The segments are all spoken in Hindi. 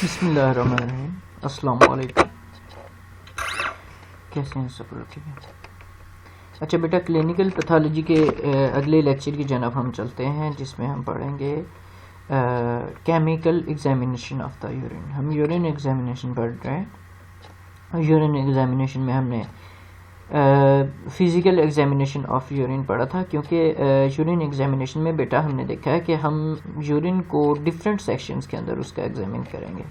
बिस्मिल्लाहिर्रहमानिर्रहीम। अस्सलाम वालेकुम। कैसे हैं सब लोग? ठीक है। अच्छा बेटा, क्लिनिकल पैथोलॉजी के अगले लेक्चर की जानब हम चलते हैं, जिसमें हम पढ़ेंगे chemical examination of the urine. हम यूरिन एग्जामिनेशन पढ़ रहे हैं। यूरिन एग्जामिनेशन में हमने फ़िज़िकल एग्जामिनेशन ऑफ यूरिन पढ़ा था, क्योंकि यूरिन एग्जामिनेशन में बेटा हमने देखा है कि हम यूरिन को डिफरेंट सेक्शंस के अंदर उसका एग्जामिन करेंगे।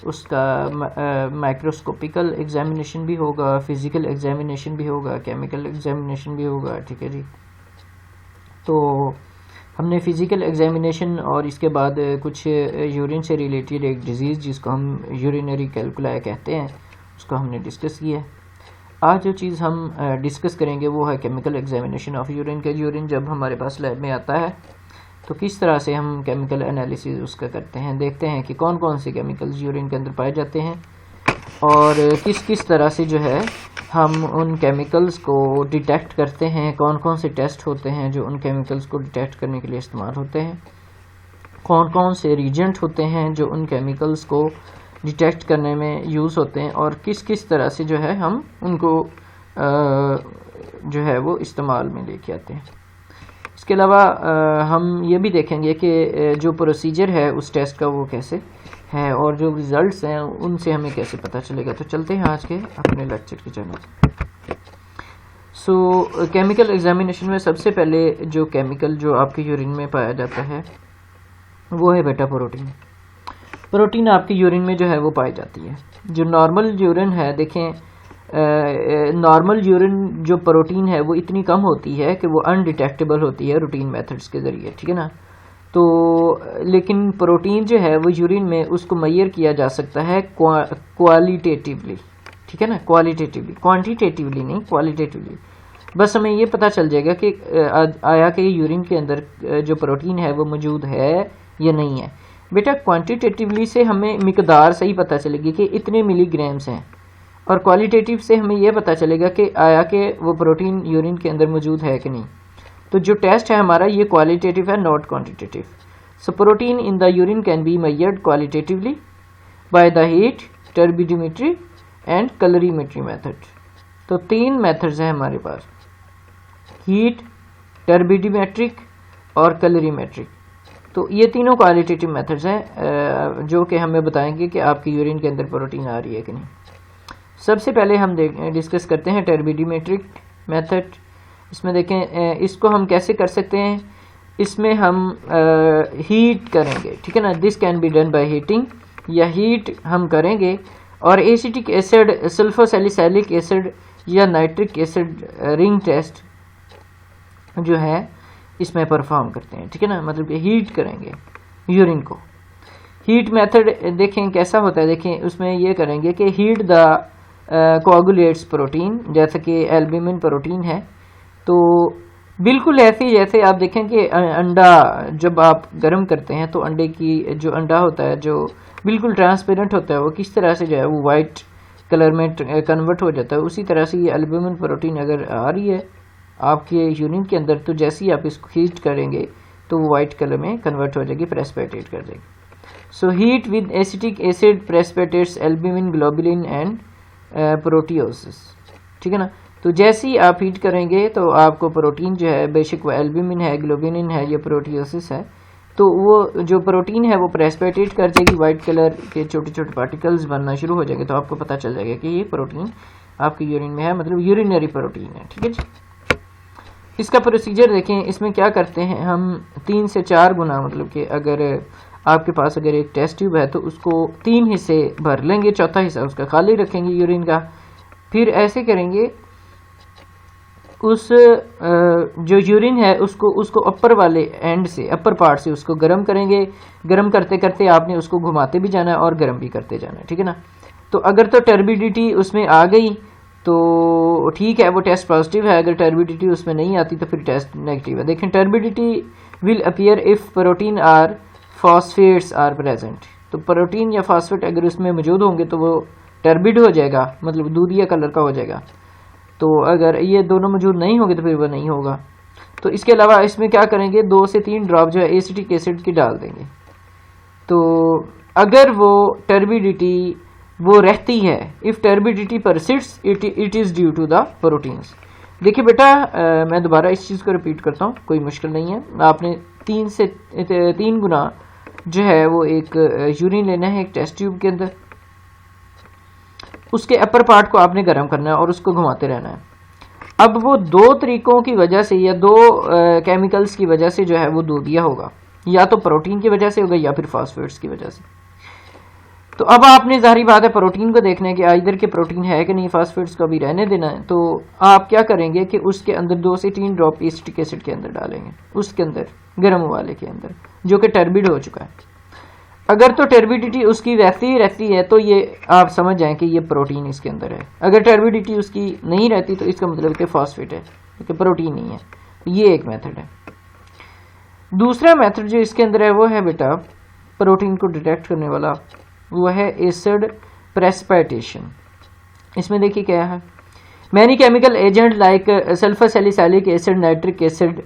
उसका माइक्रोस्कोपिकल एग्जामिनेशन भी होगा, फ़िज़िकल एग्जामिनेशन भी होगा, केमिकल एग्जामिनेशन भी होगा। ठीक है जी। तो हमने फ़िज़िकल एग्जामिनेशन और इसके बाद कुछ यूरिन से रिलेटेड एक डिज़ीज़ जिसको हम यूरिनरी कैलकुलाई कहते हैं, उसको हमने डिस्कस किया है। आज जो चीज़ हम डिस्कस करेंगे वो है केमिकल एग्जामिनेशन ऑफ यूरिन। के यूरिन जब हमारे पास लैब में आता है तो किस तरह से हम केमिकल एनालिसिस उसका करते हैं, देखते हैं कि कौन कौन से केमिकल्स यूरिन के अंदर पाए जाते हैं और किस किस तरह से जो है हम उन केमिकल्स को डिटेक्ट करते हैं, कौन कौन से टेस्ट होते हैं जो उन केमिकल्स को डिटेक्ट करने के लिए इस्तेमाल होते हैं, कौन कौन से रीजेंट होते हैं जो उन केमिकल्स को डिटेक्ट करने में यूज़ होते हैं और किस किस तरह से जो है हम उनको जो है वो इस्तेमाल में लेके आते हैं। इसके अलावा हम ये भी देखेंगे कि जो प्रोसीजर है उस टेस्ट का वो कैसे है और जो रिज़ल्ट्स हैं उनसे हमें कैसे पता चलेगा। तो चलते हैं आज के अपने लेक्चर की जानब। सो केमिकल एग्जामिनेशन में सबसे पहले जो केमिकल जो आपके यूरिन में पाया जाता है वो है बेटा प्रोटीन। प्रोटीन आपकी यूरिन में जो है वो पाई जाती है। जो नॉर्मल यूरिन है, देखें नॉर्मल यूरिन जो प्रोटीन है वो इतनी कम होती है कि वो अनडिटेक्टेबल होती है रूटीन मेथड्स के ज़रिए। ठीक है ना। तो लेकिन प्रोटीन जो है वो यूरिन में उसको मेजर किया जा सकता है क्वालिटेटिवली। ठीक है ना, क्वालिटेटिवली, क्वांटिटेटिवली नहीं, क्वालिटेटिवली। बस हमें ये पता चल जाएगा कि आया कि यूरिन के अंदर जो प्रोटीन है वो मौजूद है या नहीं है। बेटा क्वांटिटेटिवली से हमें मिकदार सही पता चलेगी कि इतने मिलीग्राम्स हैं, और क्वालिटेटिव से हमें यह पता चलेगा कि आया कि वो प्रोटीन यूरिन के अंदर मौजूद है कि नहीं। तो जो टेस्ट है हमारा ये क्वालिटेटिव है, not quantitative. So protein in the urine can be measured qualitatively by the heat, turbidimetry and colorimetry method. तो तीन मेथड्स हैं हमारे पास, हीट, टर्बिडोमेट्रिक और कलरीमेट्रिक। तो ये तीनों क्वालिटेटिव मेथड्स हैं जो कि हमें बताएंगे कि आपकी यूरिन के अंदर प्रोटीन आ रही है कि नहीं। सबसे पहले हम डिस्कस करते हैं टर्बिडोमेट्रिक मेथड। इसमें देखें इसको हम कैसे कर सकते हैं। इसमें हम हीट करेंगे। ठीक है ना, this can be done by heating, या हीट हम करेंगे और एसिटिक एसिड, सल्फोसैलिसाइलिक एसिड या नाइट्रिक एसिड रिंग टेस्ट जो है इसमें परफॉर्म करते हैं। ठीक है ना, मतलब कि हीट करेंगे यूरिन को। हीट मेथड देखें कैसा होता है। देखें उसमें ये करेंगे कि हीट द कोआगुलेट्स प्रोटीन, जैसे कि एल्ब्यूमिन प्रोटीन है। तो बिल्कुल ऐसे जैसे आप देखें कि अंडा जब आप गर्म करते हैं तो अंडे की जो अंडा होता है जो बिल्कुल ट्रांसपेरेंट होता है वो किस तरह से जो है वो वाइट कलर में कन्वर्ट हो जाता है, उसी तरह से ये एल्ब्यूमिन प्रोटीन अगर आ रही है आपके यूरिन के अंदर तो जैसे ही आप इसको हीट करेंगे तो वो वाइट कलर में कन्वर्ट हो जाएगी, प्रेसिपिटेट कर देगी। So heat with acetic acid precipitates albumin, globulin and proteoses. ठीक है ना। तो जैसे ही आप हीट करेंगे तो आपको प्रोटीन जो है, बेशक वो एल्ब्यूमिन है, ग्लोबुलिन है या प्रोटियोसिस है, तो वो जो प्रोटीन है वो प्रेसिपिटेट कर जाएगी, वाइट कलर के छोटे छोटे पार्टिकल्स बनना शुरू हो जाएंगे। तो आपको पता चल जाएगा कि ये प्रोटीन आपकी यूरिन में है, मतलब यूरिनरी प्रोटीन है। ठीक है जी। इसका प्रोसीजर देखें, इसमें क्या करते हैं हम 3 से 4 गुना, मतलब कि अगर आपके पास अगर एक टेस्ट ट्यूब है तो उसको 3 हिस्से भर लेंगे, चौथा हिस्सा उसका खाली रखेंगे यूरिन का। फिर ऐसे करेंगे, उस जो यूरिन है उसको अपर वाले एंड से, अपर पार्ट से उसको गर्म करेंगे। गर्म करते करते आपने उसको घुमाते भी जाना है और गर्म भी करते जाना है। ठीक है ना। तो अगर तो टर्बिडिटी उसमें आ गई तो ठीक है, वो टेस्ट पॉजिटिव है। अगर टर्बिडिटी उसमें नहीं आती तो फिर टेस्ट नेगेटिव है। देखें turbidity will appear if protein are phosphates are present. तो प्रोटीन या फॉस्फेट अगर उसमें मौजूद होंगे तो वो टर्बिड हो जाएगा, मतलब दूधिया कलर का हो जाएगा। तो अगर ये दोनों मौजूद नहीं होंगे तो फिर वो नहीं होगा। तो इसके अलावा इसमें क्या करेंगे, 2 से 3 ड्रॉप जो है एसिटिक एसिड की डाल देंगे। तो अगर वो टर्बिडिटी वो रहती है, if turbidity persists it is due to the proteins. देखिए बेटा, मैं दोबारा इस चीज़ को रिपीट करता हूँ, कोई मुश्किल नहीं है। आपने 3 गुना जो है वो एक यूरिन लेना है एक टेस्ट ट्यूब के अंदर, उसके अपर पार्ट को आपने गर्म करना है और उसको घुमाते रहना है। अब वो 2 तरीकों की वजह से या 2 केमिकल्स की वजह से जो है वो दूध दिया होगा, या तो प्रोटीन की वजह से होगा या फिर फास्फेट्स की वजह से। तो अब आपने जाहिर बात है प्रोटीन को देखना है कि इधर के प्रोटीन है कि नहीं, फास्फेट्स को भी रहने देना है। तो आप क्या करेंगे कि उसके अंदर 2 से 3 ड्रॉप एसिटिक एसिड के अंदर डालेंगे, उसके अंदर गर्म वाले के अंदर जो कि टर्बिड हो चुका है। अगर तो टर्बिडिटी उसकी वैसी ही रहती है तो ये आप समझ जाएं कि ये प्रोटीन इसके अंदर है। अगर टर्बिडिटी उसकी नहीं रहती तो इसका मतलब कि फास्फेट है, क्योंकि प्रोटीन नहीं है। ये एक मेथड है। दूसरा मेथड जो इसके अंदर है वो है बेटा प्रोटीन को डिटेक्ट करने वाला, वो है एसिड प्रेसिपिटेशन। इसमें देखिए क्या है, many chemical agent like sulphur salicylic acid, nitric acid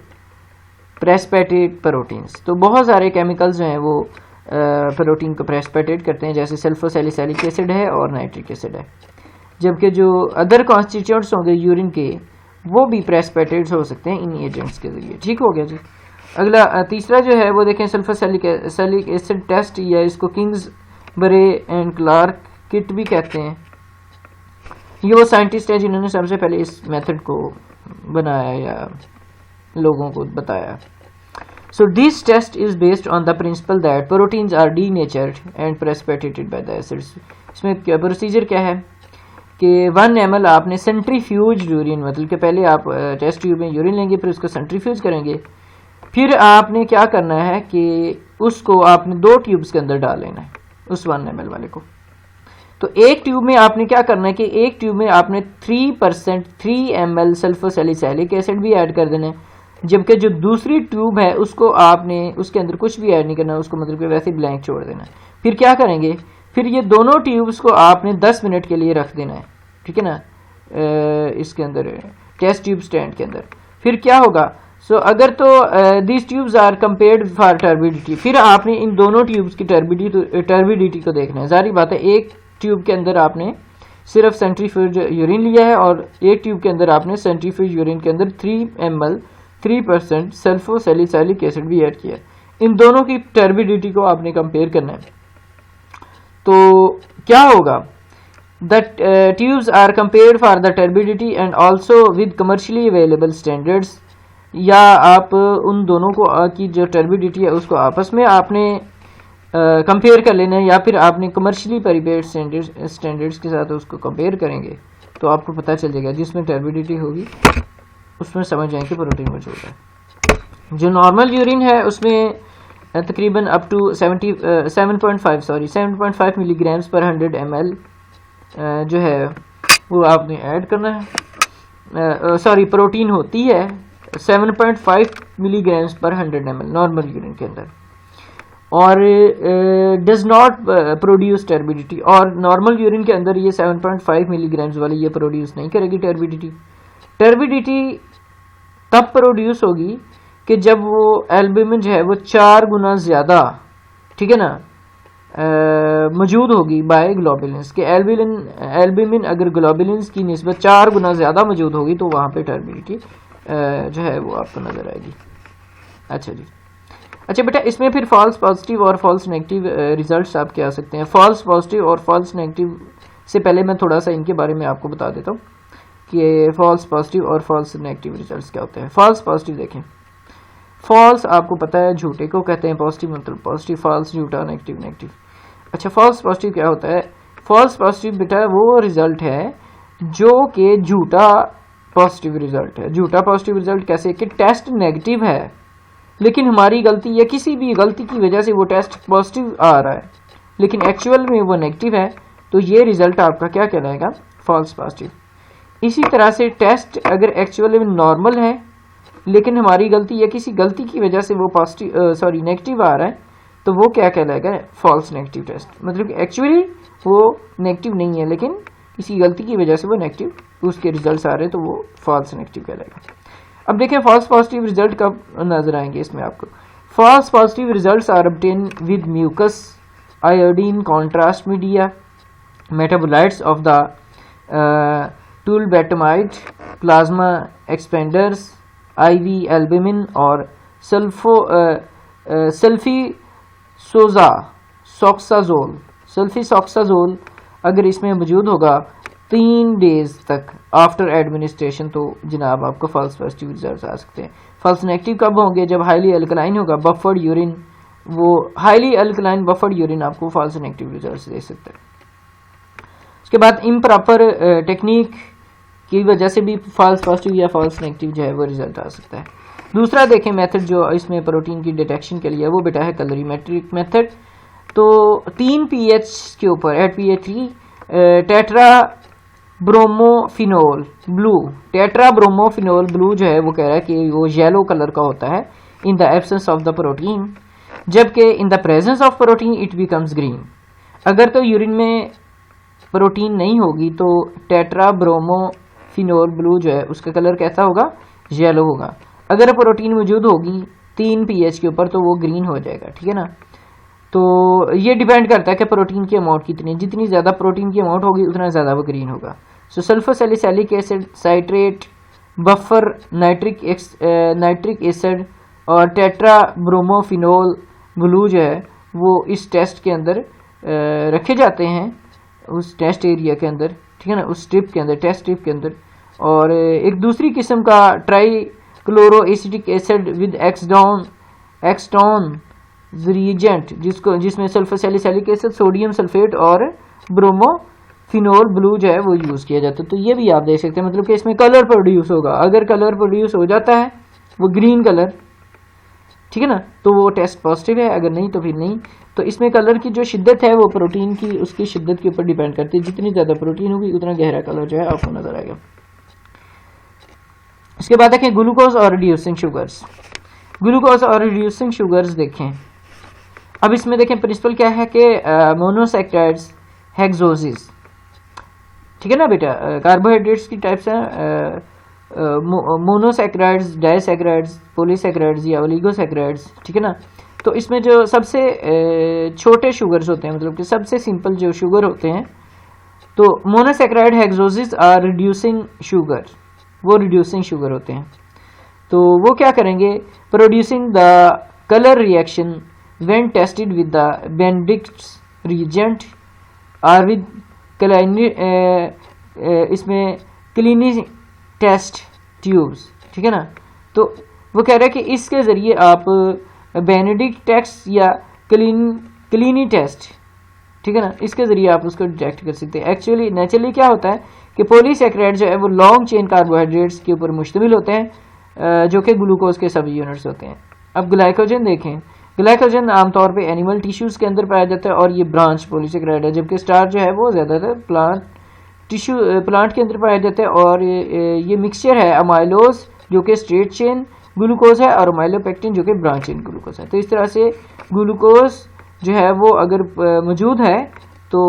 precipitate proteins. तो बहुत सारे केमिकल्स जो हैं वो प्रोटीन को प्रेसिपिटेट करते हैं, जैसे सल्फर सैलिसाइलिक एसिड है और नाइट्रिक एसिड है। जबकि जो अदर कॉन्स्टिट्यूएंट्स होंगे यूरिन के वो भी प्रेसिपिटेट हो सकते हैं इन एजेंट्स के जरिए। ठीक हो गया जी। अगला तीसरा जो है वो देखें सल्फर सैलिक एसिड टेस्ट, या इसको किंग्स बरे एंड क्लार्क किट भी कहते हैं। ये वो साइंटिस्ट है जिन्होंने सबसे पहले इस मेथड को बनाया या लोगों को बताया। So this test is based on the principle that proteins are denatured and precipitated by the acids। इसमें क्या प्रोसीजर क्या है कि 1 ml आपने सेंट्रीफ्यूज यूरिन, मतलब कि पहले आप टेस्ट ट्यूब में यूरिन लेंगे, फिर उसको सेंट्रीफ्यूज करेंगे, फिर आपने क्या करना है कि उसको आपने 2 ट्यूब्स के अंदर डाल लेना है उस 1 ml वाले को। तो एक ट्यूब में आपने क्या करना है कि एक ट्यूब में आपने 3 ml सल्फर सैलिसाइलिक एसिड भी ऐड कर देना है, जबकि जो दूसरी ट्यूब है उसको आपने उसके अंदर कुछ भी ऐड नहीं करना, उसको मतलब कि वैसे ब्लैंक छोड़ देना है। फिर क्या करेंगे, फिर ये दोनों ट्यूब्स को आपने 10 मिनट के लिए रख देना है, ठीक है ना, इसके अंदर टेस्ट ट्यूब स्टैंड के अंदर। फिर क्या होगा, अगर तो these tubes are compared for turbidity, फिर आपने इन दोनों ट्यूब्स की टर्बिडिटी को देखना है। जारी बात है एक ट्यूब के अंदर आपने सिर्फ सेंट्रीफ्यूज यूरिन लिया है और एक ट्यूब के अंदर आपने सेंट्रीफ्यूज यूरिन के अंदर 3% सल्फर सैलिसाइलिक एसिड भी ऐड किया। इन दोनों की टर्बिडिटी को आपने कंपेयर करना है। तो क्या होगा, the tubes are compared for the turbidity and also with commercially available standards, या आप उन दोनों को की जो टर्बिडिटी है उसको आपस में आपने कंपेयर कर लेना है, या फिर आपने कमर्शियली परिपेड स्टैंडर्ड्स के साथ उसको कंपेयर करेंगे तो आपको पता चल जाएगा जिसमें टर्बिडिटी होगी उसमें समझ जाएंगे प्रोटीन मौजूद है। जो नॉर्मल यूरिन है उसमें तकरीबन अप टू 7.5 मिलीग्राम्स पर 100 ml जो है वो आपने ऐड करना है। प्रोटीन होती है 7.5 मिलीग्राम्स पर 100 ml नॉर्मल यूरिन के अंदर, और डज नॉट प्रोड्यूस टर्बिडिटी। और नॉर्मल यूरिन के अंदर ये 7.5 मिलीग्राम्स वाली ये प्रोड्यूस नहीं करेगी टर्बिडिटी। टर्बिडिटी तब प्रोड्यूस होगी कि जब वो एल्ब्यूमिन जो है वो 4 गुना ज़्यादा, ठीक है ना, मौजूद होगी बाय ग्लोबुलिन्स के। एल्ब्यूमिन अगर ग्लोबुलिन्स की निस्बत 4 गुना ज़्यादा मौजूद होगी तो वहाँ पे टर्बिडिटी जो है वो आपको नज़र आएगी। अच्छा जी, अच्छा बेटा, इसमें फिर फॉल्स पॉजिटिव और फॉल्स नेगेटिव रिजल्ट्स आपके आ सकते हैं। फॉल्स पॉजिटिव और फॉल्स नेगेटिव से पहले मैं थोड़ा सा इनके बारे में आपको बता देता हूँ कि फॉल्स पॉजिटिव और फॉल्स नेगेटिव रिजल्ट्स क्या होते हैं। फॉल्स पॉजिटिव देखें, फॉल्स आपको पता है झूठे को कहते हैं, पॉजिटिव मतलब पॉजिटिव, फॉल्स झूठा, नेगेटिव नेगेटिव। अच्छा, फॉल्स पॉजिटिव क्या होता है? फॉल्स पॉजिटिव बेटा वो रिजल्ट है जो कि झूठा पॉजिटिव रिजल्ट है। झूठा पॉजिटिव रिजल्ट कैसे कि टेस्ट नेगेटिव है लेकिन हमारी गलती या किसी भी गलती की वजह से वो टेस्ट पॉजिटिव आ रहा है लेकिन एक्चुअल में वो नेगेटिव है, तो ये रिजल्ट आपका क्या कहलाएगा? False positive. इसी तरह से टेस्ट अगर एक्चुअली में नॉर्मल है लेकिन हमारी गलती या किसी गलती की वजह से वो नेगेटिव आ रहा है, तो वो क्या कहलाएगा? False negative test. मतलब एक्चुअली वो नेगेटिव नहीं है लेकिन किसी गलती की वजह से वो नेगेटिव उसके रिजल्ट्स आ रहे हैं, तो वो फॉल्स नेगेटिव कहलाएगा। अब देखें फॉल्स पॉजिटिव रिजल्ट कब नजर आएंगे इसमें आपको। False positive results are obtain with mucus iodine contrast media, metabolites of the tolbutamide, plasma expanders, IV albumin और सल्फीसोक्साजोल अगर इसमें मौजूद होगा 3 डेज तक आफ्टर एडमिनिस्ट्रेशन, तो जनाब आपको फॉल्स पॉजिटिव रिजल्ट आ सकते हैं। फॉल्स नेगेटिव कब होंगे? जब हाईली अल्कलाइन होगा, बफर्ड यूरिन, वो हाईली अल्कलाइन बफर्ड यूरिन आपको फॉल्स नेगेटिव रिजल्ट दे सकता है। उसके बाद इम्प्रॉपर टेक्निक की वजह से भी फॉल्स पॉजिटिव या फॉल्स नेगेटिव जो है वो रिजल्ट आ सकता है। दूसरा देखें मेथड जो इसमें प्रोटीन की डिटेक्शन के लिए, वो बेटा है कलरीमेट्रिक मेथड। तो 3 pH के ऊपर at pH 3 tetra bromophenol blue जो है वो कह रहा है कि वो येलो कलर का होता है in the absence of the protein, जबकि in the presence of protein it becomes green. अगर तो यूरिन में प्रोटीन नहीं होगी तो टेट्रा ब्रोमोफिनोल ब्लू जो है उसका कलर कैसा होगा? येलो होगा। अगर प्रोटीन मौजूद होगी 3 pH के ऊपर तो वो ग्रीन हो जाएगा, ठीक है ना। तो ये डिपेंड करता है कि प्रोटीन की अमाउंट कितनी, जितनी ज़्यादा प्रोटीन की अमाउंट होगी उतना ज़्यादा वो ग्रीन होगा। So sulfosalicylic acid, citrate, buffer, nitric acid और टेट्रा ब्रोमोफिनोल ब्लू जो है वो इस टेस्ट के अंदर रखे जाते हैं, उस टेस्ट एरिया के अंदर, ठीक है ना, उस स्ट्रिप के अंदर, टेस्ट स्ट्रिप के अंदर। और एक दूसरी किस्म का trichloroacetic acid with Exton reagent जिसमें सल्फोसैलिसिलिक एसिड, सोडियम सल्फेट और ब्रोमोफिनोल ब्लू जो है वो यूज़ किया जाता है। तो ये भी आप देख सकते हैं, मतलब कि इसमें कलर प्रोड्यूस होगा। अगर कलर प्रोड्यूस हो जाता है वो ग्रीन कलर, ठीक है ना, तो वो टेस्ट पॉजिटिव है, अगर नहीं तो फिर नहीं। तो इसमें कलर की जो शिद्दत है वो प्रोटीन की उसकी शिद्दत के ऊपर डिपेंड करती है। जितनी ज़्यादा प्रोटीन होगी उतना गहरा कलर जो है आपको नजर आएगा। इसके बाद देखें ग्लूकोज और रिड्यूसिंग शुगर्स। ग्लूकोज और रिड्यूसिंग शुगर्स देखें। अब इसमें देखें प्रिंसिपल क्या है कि मोनोसैकेराइड्स, हेक्सोसिस, ठीक है ना बेटा, कार्बोहाइड्रेट्स की टाइप्स हैं, मोनोसैकेराइड्स, डाइसैकेराइड्स, पॉलीसैकेराइड्स या ओलिगोसैकेराइड्स, ठीक है ना। तो इसमें जो सबसे छोटे शुगर्स होते हैं, मतलब कि सबसे सिंपल जो शुगर होते हैं, तो monosaccharide, hexoses are reducing sugar, वो रिड्यूसिंग शुगर होते हैं। तो वो क्या करेंगे? Producing the colour reaction when tested with the Benedict's reagent और विद इसमें क्लिनी टेस्ट ट्यूब्स, ठीक है ना। तो वो कह रहा है कि इसके ज़रिए आप बेनेडिक्ट टेस्ट या क्लिनी टेस्ट, ठीक है ना, इसके ज़रिए आप उसको डिटेक्ट कर सकते हैं। एक्चुअली नेचुरली क्या होता है कि पॉलीसैकेराइड जो है वो लॉन्ग चेन कार्बोहाइड्रेट्स के ऊपर मुश्तमिल होते हैं, जो कि ग्लूकोज के सब यूनिट्स होते हैं। अब ग्लाइकोजन देखें। ग्लाइकोजन आमतौर पे एनिमल टिश्यूज़ के अंदर पाया जाता है और ये ब्रांच पॉलीसैकेराइड है, जबकि स्टार्च जो है वो ज़्यादातर प्लांट के अंदर पाया जाता है। और ये मिक्सचर है अमाइलोज जो कि स्ट्रेट चेन ग्लूकोज है और अमाइलोपेक्टिन जो कि ब्रांच चेन ग्लूकोज है। तो इस तरह से ग्लूकोज जो है वो अगर मौजूद है तो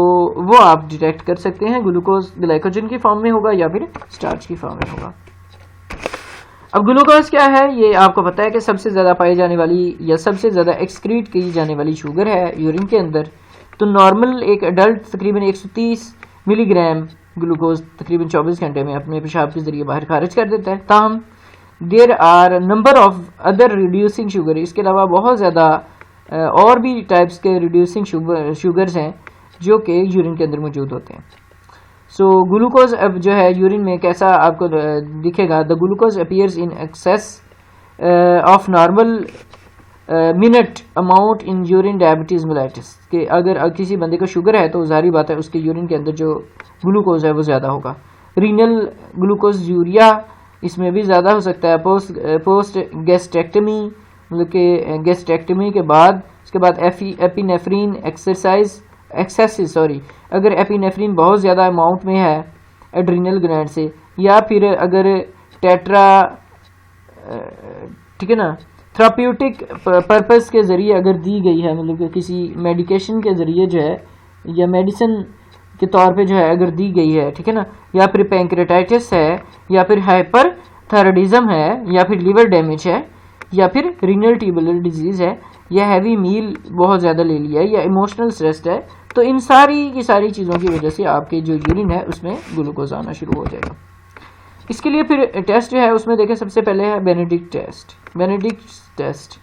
वो आप डिटेक्ट कर सकते हैं, ग्लूकोज ग्लाइकोजन की फॉर्म में होगा या फिर स्टार्च की फॉर्म में होगा। अब ग्लूकोज क्या है? ये आपको पता है कि सबसे ज़्यादा पाई जाने वाली या सबसे ज़्यादा एक्सक्रीट की जाने वाली शुगर है यूरिन के अंदर। तो नॉर्मल एक अडल्ट तकरीबन 130 मिलीग्राम ग्लूकोज तकरीबन 24 घंटे में अपने पेशाब के जरिए बाहर खारिज कर देता है। ताहम there are number of other reducing sugar, इसके अलावा बहुत ज़्यादा और भी टाइप्स के रिड्यूसिंग शुगर्स हैं जो कि यूरिन के अंदर मौजूद होते हैं। सो ग्लूकोज अब जो है यूरिन में कैसा आपको दिखेगा? The glucose appears in excess of normal minute amount in urine diabetes mellitus, कि अगर किसी बंदे को शुगर है तो जाहिर बात है उसके यूरिन के अंदर जो ग्लूकोज है वो ज़्यादा होगा। रीनल ग्लूकोज यूरिया इसमें भी ज़्यादा हो सकता है। पोस्ट गैस्ट्रेक्टमी, मतलब कि गैस्ट्रेक्टमी के बाद, उसके बाद एपिनेफ्रीन अगर एपिनेफ्रीन बहुत ज़्यादा अमाउंट में है एड्रीनल ग्लैंड से, या फिर अगर टेट्रा, ठीक है ना, थेराप्यूटिक पर्पस के ज़रिए अगर दी गई है, मतलब कि किसी मेडिकेशन के ज़रिए जो है या मेडिसिन के तौर पे जो है अगर दी गई है, ठीक है ना, या फिर पैंक्रेटाइटिस है, या फिर हाइपरथायराइडिज्म है, या फिर लीवर डैमेज है, या फिर रीनल ट्यूबुलर डिजीज़ है, या हैवी मील बहुत ज़्यादा ले लिया है या इमोशनल स्ट्रेस्ड है, तो इन सारी की सारी चीज़ों की वजह से आपके जो यूरिन है उसमें ग्लूकोज आना शुरू हो जाएगा। इसके लिए फिर टेस्ट जो है उसमें देखें, सबसे पहले है Benedict test. Benedict test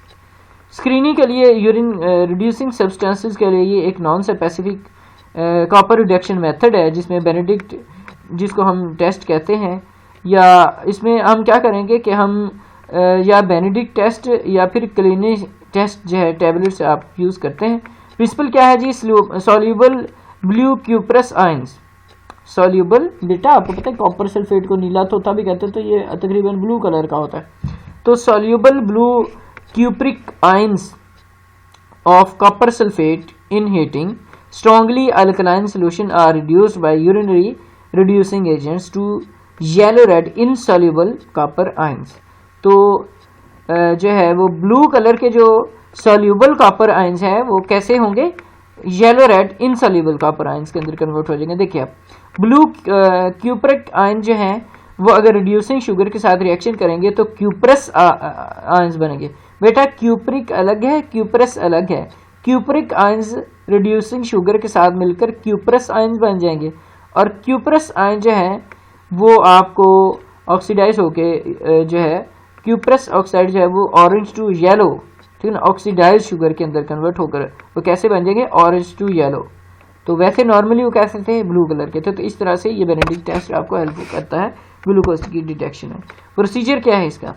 screening के लिए यूरिन रिड्यूसिंग सब्सटेंसेस के लिए ये एक non specific copper reduction method है, जिसमें बेनेडिक्ट जिसको हम टेस्ट कहते हैं, या इसमें हम क्या करेंगे कि हम या बेनेडिक्ट टेस्ट या फिर क्लिनिक टेस्ट जो है टैबलेट से आप यूज़ करते हैं। प्रिंसिपल क्या है जी? Soluble blue cuprous ions. Soluble बेटा आपको पता है कॉपर सल्फेट को नीला तोता भी कहते हैं, तो ये तकरीबन ब्लू कलर का होता है। तो soluble blue cupric ions of copper sulphate in heating strongly alkaline solution are reduced by urinary reducing agents to yellow red insoluble copper ions. तो जो है वो ब्लू कलर के जो सॉल्यूबल कॉपर आयंस है वो कैसे होंगे? Yellow red insoluble copper ions के अंदर कन्वर्ट हो जाएंगे। देखिए आप ब्लू क्यूप्रिक आयन जो है वो अगर रिड्यूसिंग शुगर के साथ रिएक्शन करेंगे तो क्यूप्रस आयंस बनेंगे। बेटा क्यूप्रिक अलग है, क्यूप्रस अलग है। क्यूप्रिक आयंस रिड्यूसिंग शुगर के साथ मिलकर क्यूप्रस आयंस बन जाएंगे, और क्यूप्रस आयन जो है वो आपको ऑक्सीडाइज होके जो है क्यूप्रस ऑक्साइड जो है वो ऑरेंज टू येलो, ठीक है ना, ऑक्सीडाइज शुगर के अंदर कन्वर्ट होकर वो कैसे बन जाएंगे? Orange to yellow. तो वैसे नॉर्मली वो कैसे थे? ब्लू कलर के थे। तो इस तरह से ये बेनेडिक्ट टेस्ट आपको हेल्प करता है ग्लूकोज की डिटेक्शन में। प्रोसीजर क्या है इसका?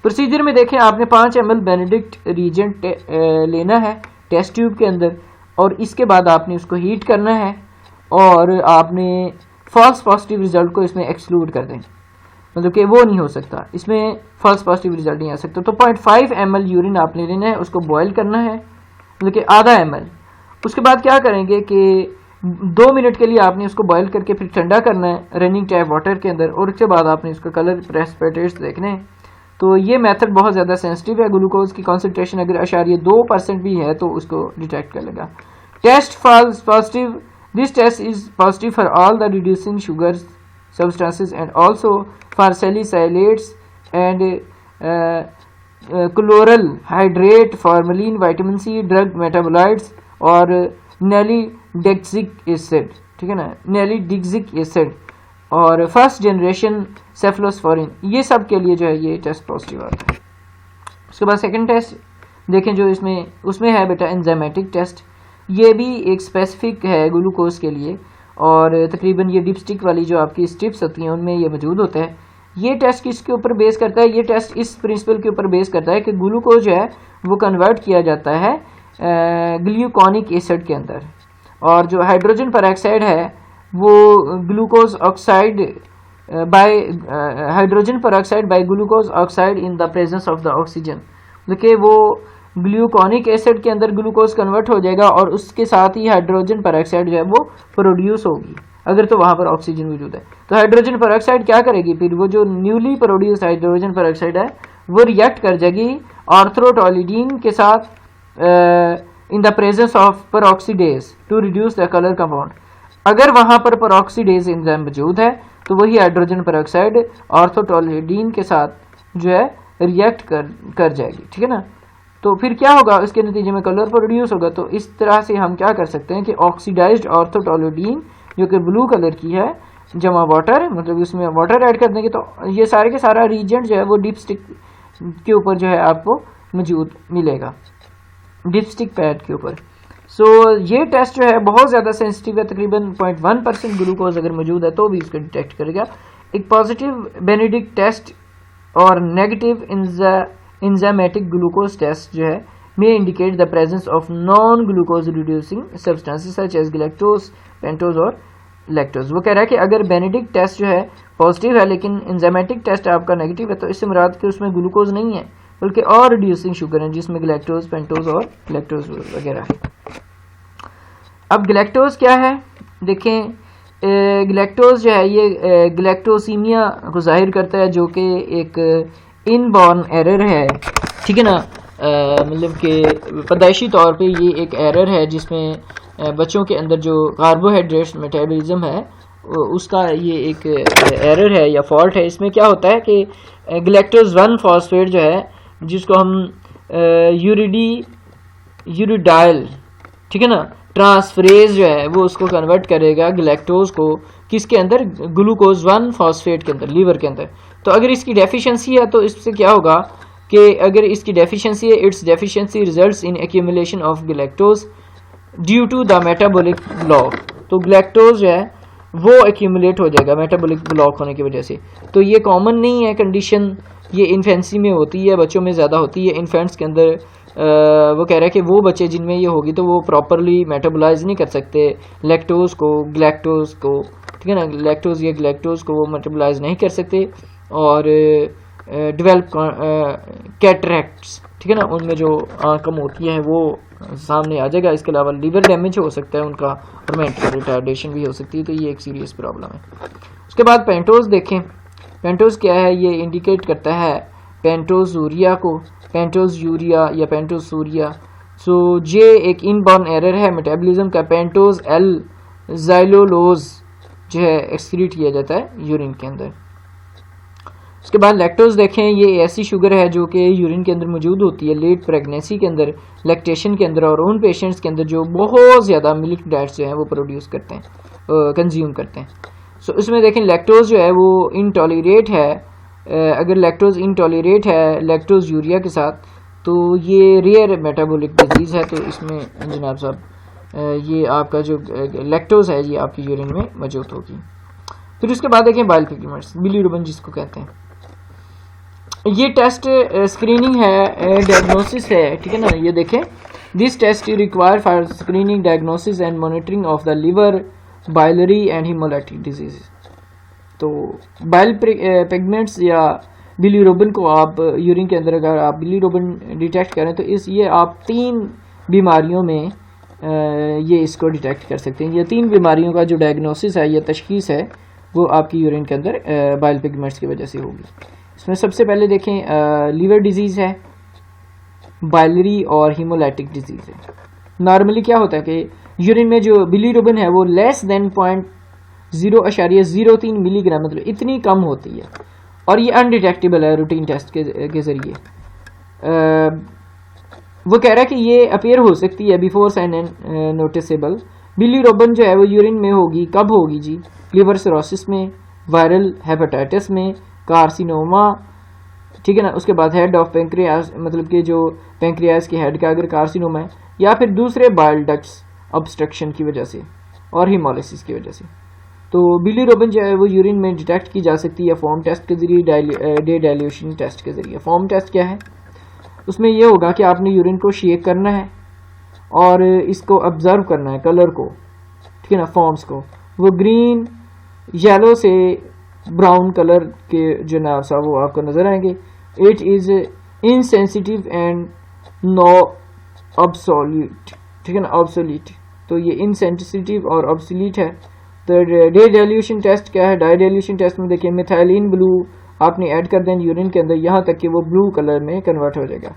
प्रोसीजर में देखें, आपने 5 ml बेनेडिक्ट रीजेंट लेना है टेस्ट ट्यूब के अंदर, और इसके बाद आपने उसको हीट करना है, और आपने फॉल्स पॉजिटिव रिजल्ट को इसमें एक्सक्लूड कर दें, मतलब कि वो नहीं हो सकता, इसमें फॉल्स पॉजिटिव रिजल्ट नहीं आ सकता। तो 0.5 ml यूरिन आपने लेना है, उसको बॉयल करना है, मतलब कि आधा ml। उसके बाद क्या करेंगे कि 2 मिनट के लिए आपने उसको बॉयल करके फिर ठंडा करना है रनिंग टैप वाटर के अंदर, और उसके बाद आपने उसका कलर प्रेसिपिटेट्स देखने हैं। तो ये मेथड बहुत ज़्यादा सेंसिटिव है, ग्लूकोज की कॉन्सेंट्रेशन अगर 0.2% भी है तो उसको डिटेक्ट कर लेगा। Test false positive, this test is positive for all the reducing sugar substances and also for salicylates and chloral hydrate, formalin, vitamin C, drug metabolites और nalidixic acid, ठीक है ना, nalidixic acid और फर्स्ट जनरेशन सेफलोस्फोरिन, ये सब के लिए जो है ये टेस्ट पॉजिटिव आता है। उसके बाद सेकंड टेस्ट देखें जो उसमें है बेटा एंजाइमेटिक टेस्ट। ये भी एक स्पेसिफिक है ग्लूकोज के लिए, और तकरीबन ये डिपस्टिक वाली जो आपकी स्ट्रिप्स होती हैं उनमें ये मौजूद होता है। ये टेस्ट किसके ऊपर बेस करता है? ये टेस्ट इस प्रिंसिपल के ऊपर बेस करता है कि ग्लूकोज जो है वो कन्वर्ट किया जाता है ग्लूकोनिक एसिड के अंदर, और जो हाइड्रोजन पेरोक्साइड है वो glucose oxide by hydrogen peroxide by glucose oxide in the presence of the oxygen, देखिए वो ग्लूकोनिक एसिड के अंदर ग्लूकोज कन्वर्ट हो जाएगा और उसके साथ ही हाइड्रोजन पेरोक्साइड जो है वो प्रोड्यूस होगी, अगर तो वहाँ पर ऑक्सीजन मौजूद है। तो हाइड्रोजन पेरोक्साइड क्या करेगी? फिर वो जो न्यूली प्रोड्यूस हाइड्रोजन पेरोक्साइड है वो रिएक्ट कर जाएगी ऑर्थोटोलिडीन के साथ in the presence of peroxidase to reduce the colour compound. अगर वहाँ पर पेरोक्सीडेज एंजाइम मौजूद है तो वही हाइड्रोजन पेरोक्साइड ऑर्थोटोलिडीन के साथ जो है रिएक्ट कर जाएगी, ठीक है ना। तो फिर क्या होगा? इसके नतीजे में कलर प्रोड्यूस होगा। तो इस तरह से हम क्या कर सकते हैं कि ऑक्सीडाइज्ड ऑर्थोटोलिडीन जो कि ब्लू कलर की है जमा वाटर, मतलब उसमें वाटर ऐड कर देंगे तो ये सारे के सारा रीजेंट जो है वो डिपस्टिक के ऊपर जो है आपको मौजूद मिलेगा, डिपस्टिक पैड के ऊपर। सो ये टेस्ट जो है बहुत ज़्यादा सेंसिटिव है, तकरीबन 0.1% ग्लूकोज अगर मौजूद है तो भी इसको डिटेक्ट करेगा। एक पॉजिटिव बेनेडिक्ट टेस्ट और नेगेटिव एंजाइमेटिक ग्लूकोज टेस्ट जो है may indicate the presence of non-glucose reducing substances such as galactose, pentose और लैक्टोज। वो कह रहा है कि अगर बेनेडिक्ट टेस्ट जो है पॉजिटिव है लेकिन एंजाइमेटिक टेस्ट आपका नेगेटिव है तो इससे मुराद कि उसमें ग्लूकोज नहीं है बल्कि और रिड्यूसिंग शुगर है जिसमें गलैक्टोज, पेंटोज और लैक्टोज वगैरह है। अब गलैक्टोज क्या है? देखें, गलैक्टोज जो है ये गलैक्टोसीमिया को जाहिर करता है जो कि एक इनबॉर्न एरर है, ठीक है ना, मतलब कि पैदाइशी तौर पे ये एक एरर है जिसमें बच्चों के अंदर जो कार्बोहाइड्रेट्स मेटाबॉलिज्म है उसका ये एक एरर है या फॉल्ट है। इसमें क्या होता है कि गलैक्टोज 1 फॉस्फेट जो है जिसको हम यूरिडी यूरिडाइल, ठीक है ना, ट्रांसफरेज जो है वो उसको कन्वर्ट करेगा गलैक्टोज को किसके अंदर, ग्लूकोज 1 फॉस्फेट के अंदर, लीवर के अंदर। तो अगर इसकी डेफिशिएंसी है तो इससे क्या होगा कि अगर इसकी डेफिशिएंसी है, its deficiency results in accumulation of galactose due to the metabolic block. तो गलैक्टोज जो है वो एक्यूमुलेट हो जाएगा मेटाबॉलिक ब्लॉक होने की वजह से। तो ये कॉमन नहीं है कंडीशन, ये इन्फेंसी में होती है, बच्चों में ज़्यादा होती है। इन्फेंट्स के अंदर वो कह रहा है कि वो बच्चे जिनमें ये होगी तो वो प्रॉपरली मेटाबोलाइज नहीं कर सकते लैक्टोज को, ग्लैक्टोज को, ठीक है ना, लैक्टोज या ग्लैक्टोज को वो मेटाबोलाइज नहीं कर सकते और डेवलप कैटरेक्ट्स, ठीक है ना, उनमें जो कम होती है वो सामने आ जाएगा। इसके अलावा लीवर डैमेज हो सकता है उनका और मेंटल रिटार्डेशन भी हो सकती है। तो ये एक सीरियस प्रॉब्लम है। उसके बाद पेंटोज देखें, पेंटोज क्या है, ये इंडिकेट करता है पेंटोजूरिया को, पेंटोज यूरिया या पेंटोसूरिया। सो ये एक इनबॉर्न एरर है मेटाबॉलिज्म का। पेंटोज एल ज़ाइलोलोज जो है एक्सक्रीट किया जाता है यूरिन के अंदर। उसके बाद लैक्टोज देखें, ये ऐसी शुगर है जो कि यूरिन के अंदर मौजूद होती है लेट प्रेगनेंसी के अंदर, लैक्टेशन के अंदर, और उन पेशेंट्स के अंदर जो बहुत ज़्यादा मिल्क डाइट जो है वो प्रोड्यूस करते हैं, कंज्यूम करते हैं। सो इसमें देखें लैक्टोज जो है वो इनटॉलरेट है। अगर लैक्टोज इनटॉलरेट है लैक्टोज यूरिया के साथ तो ये रेयर मेटाबॉलिक डिजीज़ है। तो इसमें जनाब साहब ये आपका जो लैक्टोज है ये आपकी यूरिन में मौजूद होगी। फिर उसके बाद देखें बाइल पिगमेंट्स, बिलीरुबिन जिसको कहते हैं। ये टेस्ट स्क्रीनिंग है, डायग्नोसिस है, ठीक है ना। ये देखें, this test require for screening, diagnosis and monitoring of the liver, biliary and hemolytic disease. तो बाइल पिगमेंट्स या बिलीरुबिन को आप यूरिन के अंदर अगर आप बिलीरुबिन डिटेक्ट करें तो ये आप 3 बीमारियों में ये इसको डिटेक्ट कर सकते हैं। ये 3 बीमारियों का जो डायग्नोसिस है या तशखीस है वो आपकी यूरिन के अंदर बाइल पिगमेंट्स की वजह से होगी। इसमें सबसे पहले देखें लीवर डिजीज़ है, बाइलरी और हीमोलाइटिक डिजीज़ है। नॉर्मली क्या होता है कि यूरिन में जो बिलीरुबिन है वो लेस देन 0.03 मिलीग्राम, मतलब इतनी कम होती है और ये अनडिटेक्टेबल है रूटीन टेस्ट के ज़रिए। वो कह रहा है कि ये अपेयर हो सकती है before sign and noticeable. Bilirubin जो है वो यूरिन में होगी, कब होगी जी, लिवर सिरोसिस में, वायरल हेपेटाइटिस में, कार्सिनोमा, ठीक है ना। उसके बाद हेड ऑफ पेंक्रियास, मतलब कि जो पेंक्रियास के हेड का अगर कार्सिनोमा है, या फिर दूसरे बाइल डक्ट्स ऑब्स्ट्रक्शन की वजह से और हीमोलिसिस की वजह से। तो बिलीरुबिन जो है वो यूरिन में डिटेक्ट की जा सकती है फॉर्म टेस्ट के ज़रिए, डे डाइल्यूशन टेस्ट के ज़रिए। फॉर्म टेस्ट क्या है, उसमें यह होगा कि आपने यूरिन को शेक करना है और इसको ऑब्जर्व करना है, कलर को, ठीक है ना, फॉर्म्स को। वो ग्रीन, येलो से ब्राउन कलर के जो ना सा वो आपको नज़र आएंगे। It is insensitive and no absolute, ठीक है ना, ऑब्सोलीट। तो ये इनसेंसिटिव और ऑब्सोलीट है। तो डे डाइल्यूशन टेस्ट क्या है, डाई डाइल्यूशन टेस्ट में देखिए मिथाइलिन ब्लू आपने ऐड कर दें यूरिन के अंदर, यहाँ तक कि वो ब्लू कलर में कन्वर्ट हो जाएगा।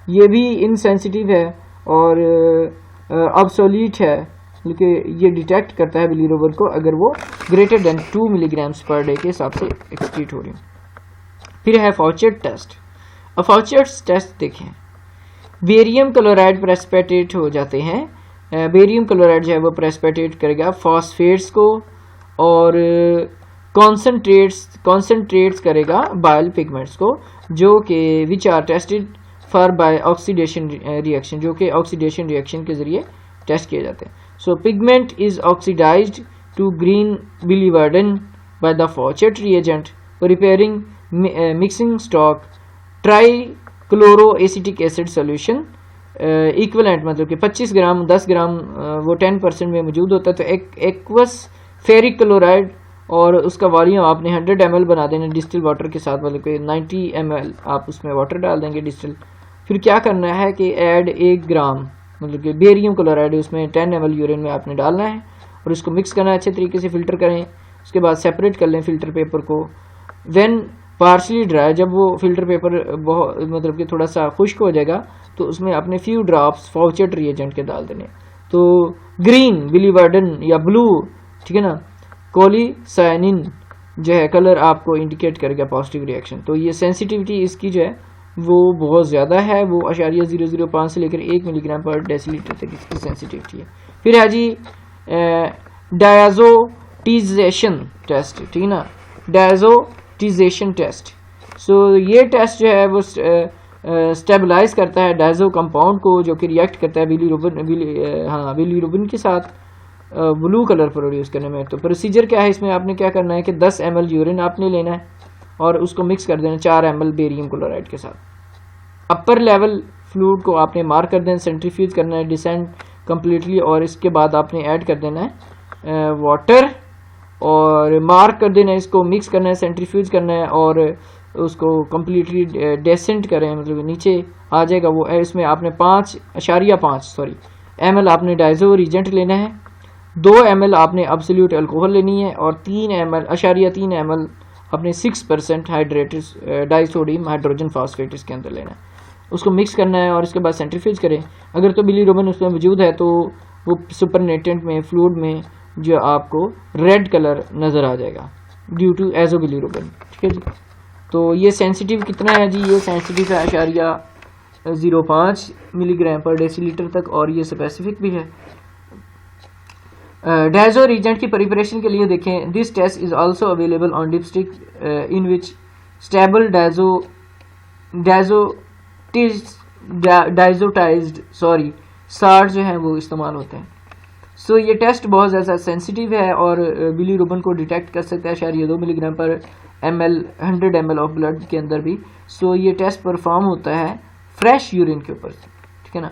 ये भी इनसेंसिटिव है और ऑब्सोलीट है, क्योंकि ये डिटेक्ट करता है बिलीरुबिन को अगर वो greater than 2 milligrams per day के हिसाब से एक्सक्रीट हो रही है। फिर है फॉर्चेट टेस्ट। अब फॉर्चेट टेस्ट देखें, बेरियम क्लोराइड प्रेसिपिटेट हो जाते हैं। बेरियम क्लोराइड जो है वो प्रेसिपिटेट करेगा फॉस्फेट्स को और कॉन्सेंट्रेट्स करेगा बाइल पिगमेंट्स को, जो कि which are tested for by oxidation reaction, जो कि ऑक्सीडेशन रिएक्शन के जरिए टेस्ट किए जाते हैं। So pigment is oxidised to green biliverdin by the Fouchet reagent repairing mixing stock trichloroacetic acid solution equivalent, मतलब कि 25 ग्राम 10 ग्राम वो 10% में मौजूद होता है। तो एक एक्वस फेरिक क्लोराइड और उसका वॉल्यूम आपने 100 ml बना देना डिस्टिल वाटर के साथ, मतलब कि 90 ml आप उसमें वाटर डाल देंगे डिस्टिल। फिर क्या करना है कि ऐड 1 ग्राम, मतलब कि बेरियम क्लोराइड उसमें 10 ml यूरिन में आपने डालना है और इसको मिक्स करना है, अच्छे तरीके से फिल्टर करें। उसके बाद सेपरेट कर लें फिल्टर पेपर को। व्हेन पार्शली ड्राई, जब वो फिल्टर पेपर बहुत मतलब कि थोड़ा सा खुश्क हो जाएगा तो उसमें अपने फ्यू ड्रॉप्स फॉर्चेट रिएजेंट के डाल देने। तो ग्रीन बिलीवर्डन या ब्लू, ठीक है ना, कोलिसाइनिन जो है कलर आपको इंडिकेट करेगा पॉजिटिव रिएक्शन। तो ये सेंसिटिविटी इसकी जो है वो बहुत ज़्यादा है, वो 0.005 से लेकर 1 मिलीग्राम पर डेसीलीटर तक इसकी सेंसिटिविटी है। फिर है जी डायजोटीजेशन टेस्ट, ठीक है ना, डायजोटीजेशन टेस्ट। सो ये टेस्ट जो है वो स्टेबलाइज करता है डायजो कंपाउंड को, जो कि रिएक्ट करता है बिलीरुबिन के साथ ब्लू कलर प्रोड्यूस करने में। तो प्रोसीजर क्या है इसमें, आपने क्या करना है कि 10 ml यूरिन आपने लेना है और उसको मिक्स कर देना 4 ml बेरियम क्लोराइड के साथ। अपर लेवल फ्लूइड को आपने मार्क कर देना, सेंट्रीफ्यूज करना है डिसेंट कम्प्लीटली, और इसके बाद आपने ऐड कर देना है वाटर और मार्क कर देना है, इसको मिक्स करना है, सेंट्रीफ्यूज करना है और उसको कम्प्लीटली डेसेंट करें, मतलब नीचे आ जाएगा वो। इसमें आपने 5.5 ml आपने डाइजो रीजेंट लेना है, 2 ml आपने अब्सोल्यूट अल्कोहल लेनी है और 3 ml अपने 6% हाइड्रेटेड डाइसोडियम हाइड्रोजन फास्फेट इसके अंदर लेना है। उसको मिक्स करना है और इसके बाद सेंट्रीफ्यूज करें। अगर तो बिलीरुबिन उसमें मौजूद है तो वो सुपरनेटेंट में फ्लूइड में जो आपको रेड कलर नज़र आ जाएगा ड्यू टू एजो बिलीरुबिन, ठीक है जी। तो ये सेंसिटिव कितना है जी, ये सेंसिटिव है 0.05 मिलीग्राम पर डेसीलीटर तक, और ये स्पेसिफिक भी है। डायजो रीजेंट की प्रिपरेशन के लिए देखें, this test is also available on dipstick in which stable diazotised salt जो है वो इस्तेमाल होते हैं। सो ये टेस्ट बहुत ज़्यादा सेंसिटिव है और बिलीरुबिन को डिटेक्ट कर सकता है 0.2 मिलीग्राम पर 100 ml ऑफ ब्लड के अंदर भी। सो ये टेस्ट परफॉर्म होता है फ्रेश यूरिन के ऊपर, ठीक है ना।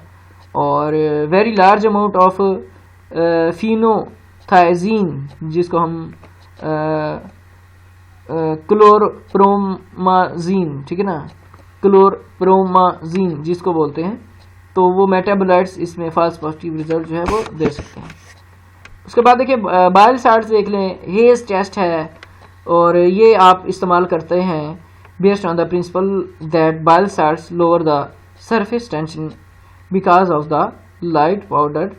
और वेरी लार्ज अमाउंट ऑफ फिनोथाइजीन, जिसको हम क्लोरप्रोमाजीन, ठीक है ना, क्लोरप्रोमाजीन जिसको बोलते हैं, तो वो मेटाबोलाइट्स इसमें फाल्स पॉजिटिव रिजल्ट जो है वो दे सकते हैं। उसके बाद देखिए बाइल साल्ट्स देख लें, हेज टेस्ट है और ये आप इस्तेमाल करते हैं based on the principal that bile salts lower the surface tension because of the light powder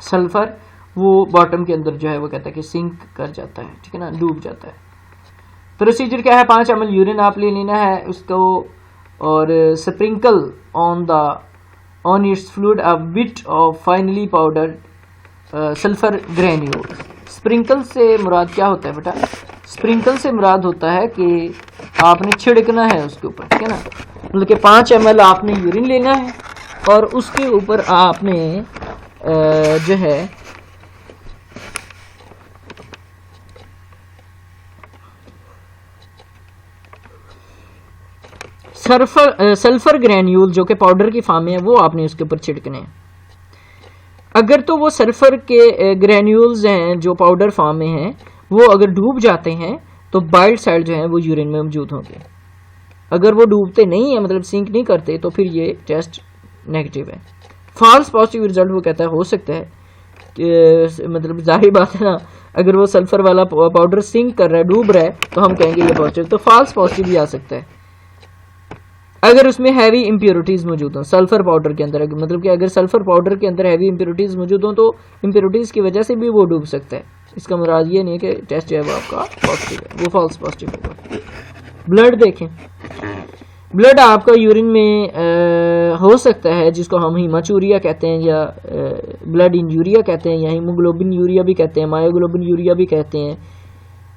sulphur, वो बॉटम के अंदर जो है वो कहता है कि सिंक कर जाता है, ठीक है ना, डूब जाता है। प्रोसीजर क्या है, 5 ml यूरिन आप ले लेना है उसको और sprinkle on it's fluid a bit of finally powdered sulphur granule. Sprinkle से मुराद क्या होता है बेटा, स्प्रिंकल से मुराद होता है कि आपने छिड़कना है उसके ऊपर, ठीक है ना, मतलब कि 5 ml आपने यूरिन लेना है और उसके ऊपर आपने जो है सल्फर ग्रेन्यूल जो कि पाउडर की फॉर्म में है वो आपने उसके ऊपर छिड़कने हैं। अगर तो वो सल्फर के ग्रेन्यूल्स हैं जो पाउडर फॉर्म में हैं, वो अगर डूब जाते हैं तो बाइल्ड साल्ट जो है वो यूरिन में मौजूद होंगे। अगर वो डूबते नहीं है, मतलब सिंक नहीं करते, तो फिर ये टेस्ट नेगेटिव है। फॉल्स पॉजिटिव रिजल्ट वो कहता है हो सकता है कि मतलब जाहिर बात है ना, अगर वो सल्फर वाला पाउडर सिंक कर रहा है, डूब रहा है, तो हम कहेंगे ये पॉजिटिव। तो फॉल्स पॉजिटिव भी आ सकता है अगर उसमें हैवी इम्प्योरिटीज मौजूद हो सल्फर पाउडर के अंदर, मतलब कि अगर सल्फर पाउडर के अंदर हैवी इम्प्योरिटीज मौजूद हो तो इम्प्योरिटीज की वजह से भी वो डूब सकता है। इसका मुराद ये नहीं है कि टेस्ट जो है वो आपका पॉजिटिव है, वो फॉल्स पॉजिटिव होगा। ब्लड देखें, ब्लड आपका यूरिन में हो सकता है जिसको हम हीमाचूरिया कहते हैं या ब्लड इन यूरिया कहते हैं या हीमोग्लोबिन यूरिया भी कहते हैं, मायोग्लोबिन यूरिया भी कहते हैं,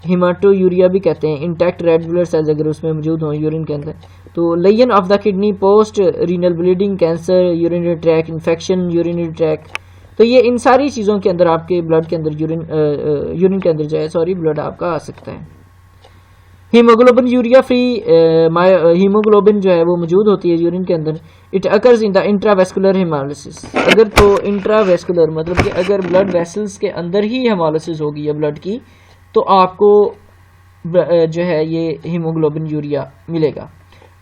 हिमाटो यूरिया भी कहते हैं। इंटैक्ट रेड ब्लड सेल्स अगर उसमें मौजूद हों यूरिन के अंदर, तो Leyen of the kidney, post renal bleeding, cancer, urinary track infection, urinary track, तो ये इन सारी चीज़ों के अंदर आपके ब्लड के अंदर यूरिन के अंदर जो है ब्लड आपका आ सकता है। हीमोग्लोबिन यूरिया फ्री हीमोग्लोबिन जो है वो मौजूद होती है यूरिन के अंदर। It occurs in the intravascular haemolysis, अगर तो इंट्रावेस्कुलर मतलब कि अगर ब्लड वेसल्स के अंदर ही हेमोलिसिस होगी या ब्लड की, तो आपको जो है ये हीमोग्लोबिन यूरिया मिलेगा।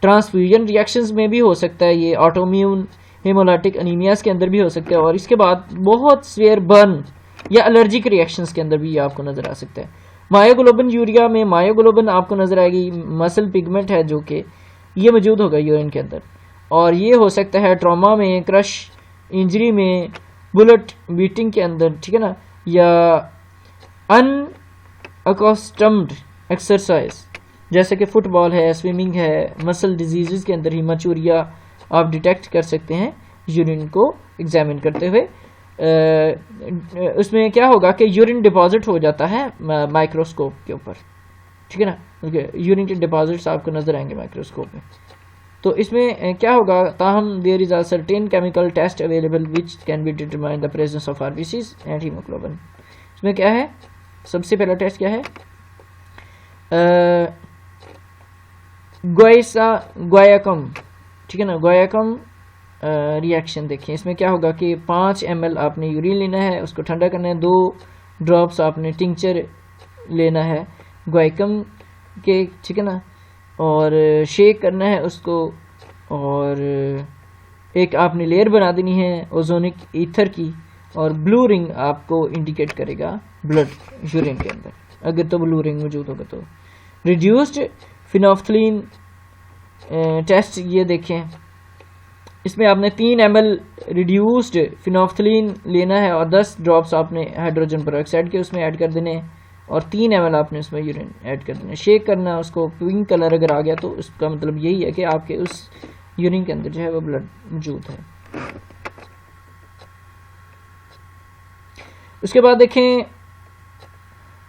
ट्रांसफ्यूजन रिएक्शंस में भी हो सकता है, ये ऑटोम्यून हेमोलाइटिक अनीमियाज के अंदर भी हो सकता है, और इसके बाद बहुत स्वेयर बर्न या एलर्जिक रिएक्शंस के अंदर भी ये आपको नज़र आ सकता है। मायोग्लोबिन यूरिया में मायोग्लोबिन आपको नज़र आएगी, मसल पिगमेंट है जो कि ये मौजूद होगा यूरिन के अंदर, और ये हो सकता है ट्रॉमा में, क्रश इंजरी में, बुलेट बीटिंग के अंदर, ठीक है ना, या अनअकस्टम्ड एक्सरसाइज जैसे कि फुटबॉल है, स्विमिंग है, मसल डिजीज़ के अंदर हीमाचूरिया आप डिटेक्ट कर सकते हैं यूरिन को एग्जामिन करते हुए। उसमें क्या होगा कि यूरिन डिपॉजिट हो जाता है माइक्रोस्कोप के ऊपर, ठीक है ना। यूरिन के डिपॉजिट्स आपको नजर आएंगे माइक्रोस्कोप में। तो इसमें क्या होगा, ताहम there is a certain chemical test available which can be determine the presence of RBCs and haemoglobin. इसमें क्या है, सबसे पहला टेस्ट क्या है, ग्वायाकम, ठीक है ना। ग्वायाकम रिएक्शन देखिए, इसमें क्या होगा कि 5 ml आपने यूरिन लेना है, उसको ठंडा करना है, 2 ड्रॉप्स आपने टिंचर लेना है ग्वाइकम के, ठीक है ना, और शेक करना है उसको, और एक आपने लेयर बना देनी है ओजोनिक ईथर की, और ब्लू रिंग आपको इंडिकेट करेगा ब्लड यूरिन के अंदर, अगर तो ब्लू रिंग मौजूद होगा तो। रिड्यूस्ड फिनोफ्थलीन टेस्ट, ये देखें, इसमें आपने 3 ml रिड्यूस्ड फिनोफ्थलीन लेना है और 10 ड्रॉप्स आपने हाइड्रोजन पेरोक्साइड के उसमें ऐड कर देने, और 3 ml आपने उसमें यूरिन ऐड कर देना, शेक करना उसको। पिंक कलर अगर आ गया तो उसका मतलब यही है कि आपके उस यूरिन के अंदर जो है वो ब्लड मौजूद है। उसके बाद देखें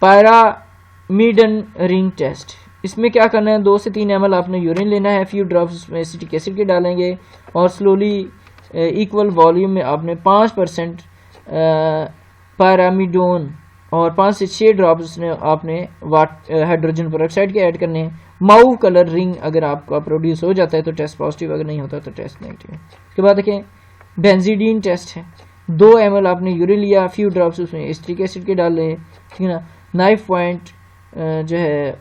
पायरामीडन रिंग टेस्ट। इसमें क्या करना है, 2 से 3 ml आपने यूरिन लेना है, फ्यू ड्रॉप्स उसमें एसिटिक एसिड के डालेंगे, और स्लोली इक्वल वॉल्यूम में आपने 5% पायरामीडोन और 5 से 6 ड्रॉप्स उसने आपने हाइड्रोजन पेरोक्साइड के ऐड करने हैं। माउ कलर रिंग अगर आपका प्रोड्यूस हो जाता है तो टेस्ट पॉजिटिव, अगर नहीं होता तो टेस्ट नेगेटिव। उसके बाद देखें बेंजीडीन टेस्ट है, 2 ml आपने यूरिन लिया, फ्यू ड्रॉप्स उसमें एसिटिक एसिड के डाले, ठीक है ना। नाइफ पॉइंट जो है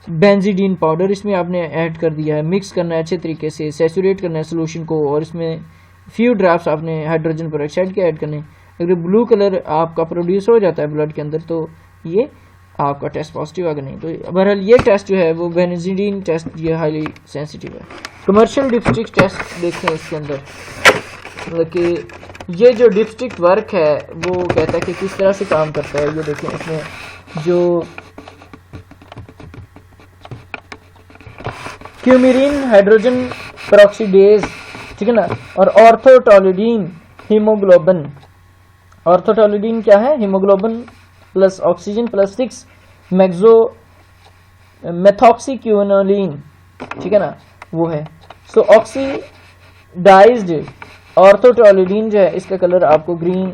बेंजीडीन पाउडर इसमें आपने ऐड कर दिया है, मिक्स करना है अच्छे तरीके से, सैचुरेट करना है सोल्यूशन को, और इसमें फ्यू ड्रॉप्स आपने हाइड्रोजन पेरोक्साइड के ऐड करने। अगर ब्लू कलर आपका प्रोड्यूस हो जाता है ब्लड के अंदर तो ये आपका टेस्ट पॉजिटिव, अगर नहीं तो बहरहाल ये टेस्ट जो है वो बेंजीडीन टेस्ट, ये हाईली सेंसिटिव है। कमर्शियल डिप्स्टिक टेस्ट देखें, इसके अंदर मतलब कि ये जो डिप्स्टिक वर्क है वो कहता है कि किस तरह से काम करता है। ये देखें, इसमें जो क्यूमिरिन हाइड्रोजन पेरोक्सीडेज, ठीक है ना, और ऑर्थोटोलिडीन हीमोग्लोबिन। ऑर्थोटोलिडीन क्या है, हीमोग्लोबिन प्लस ऑक्सीजन प्लस 6 मेथॉक्सीक्यूनोलिन, ठीक है ना, वो है। सो ऑक्सीडाइज्ड ऑर्थोटोलिडीन जो है इसका कलर आपको ग्रीन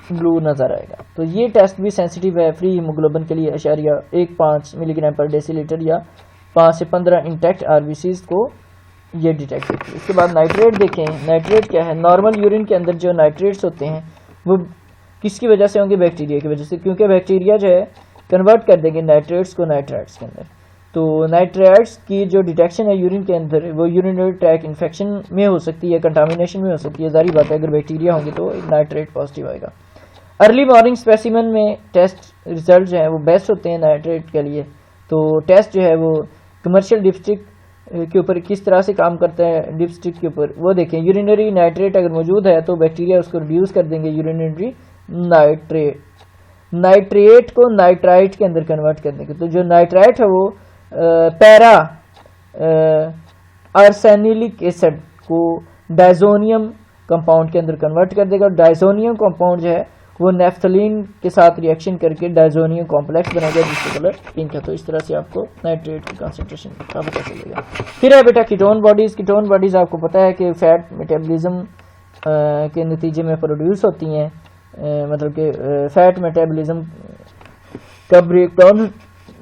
ब्लू नजर आएगा। तो ये टेस्ट भी सेंसिटिव है फ्री हीमोग्लोबिन के लिए, 0.15 मिलीग्राम पर डेसीलीटर या 5 से 15 इंटैक्ट आरबीसीज को ये डिटेक्ट करती है। इसके बाद नाइट्रेट देखें, नाइट्रेट क्या है, नॉर्मल यूरिन के अंदर जो नाइट्रेट्स होते हैं वो किसकी वजह से होंगे, बैक्टीरिया की वजह से, क्योंकि बैक्टीरिया जो है कन्वर्ट कर देंगे नाइट्रेट्स को नाइट्राइट्स के अंदर। तो नाइट्राइट्स की जो डिटेक्शन है यूरिन के अंदर वो यूरिनरी ट्रैक इन्फेक्शन में हो सकती है, कंटामिनेशन में हो सकती है, जारी बात है अगर बैक्टीरिया होंगे तो नाइट्रेट पॉजिटिव आएगा। अर्ली मॉर्निंग स्पेसिमन में टेस्ट रिजल्ट जो है वो बेस्ट होते हैं नाइट्रेट के लिए। तो टेस्ट जो है वो कमर्शियल डिप्स्टिक के ऊपर किस तरह से काम करता है, डिप्स्टिक के ऊपर वो देखें। यूरिनरी नाइट्रेट अगर मौजूद है तो बैक्टीरिया उसको रिड्यूस कर देंगे यूरिनरी नाइट्रेट, नाइट्रेट को नाइट्राइट के अंदर कन्वर्ट कर देंगे। तो जो नाइट्राइट है वो पैरा आर्सेनिलिक एसिड को डाइजोनियम कंपाउंड के अंदर कन्वर्ट कर देगा। डाइजोनियम कंपाउंड जो है वो नेफ्थलीन के साथ रिएक्शन करके डाइजोनियम कॉम्प्लेक्स बनाएगा जिसका कलर पिंक है। तो इस तरह से आपको नाइट्रेट की कंसंट्रेशन का पता चलेगा। फिर है बेटा कीटोन बॉडीज। कीटोन बॉडीज आपको पता है कि फैट मेटाबॉलिज्म के नतीजे में प्रोड्यूस होती हैं, मतलब कि फैट मेटाबॉलिज्म का ब्रेकडाउन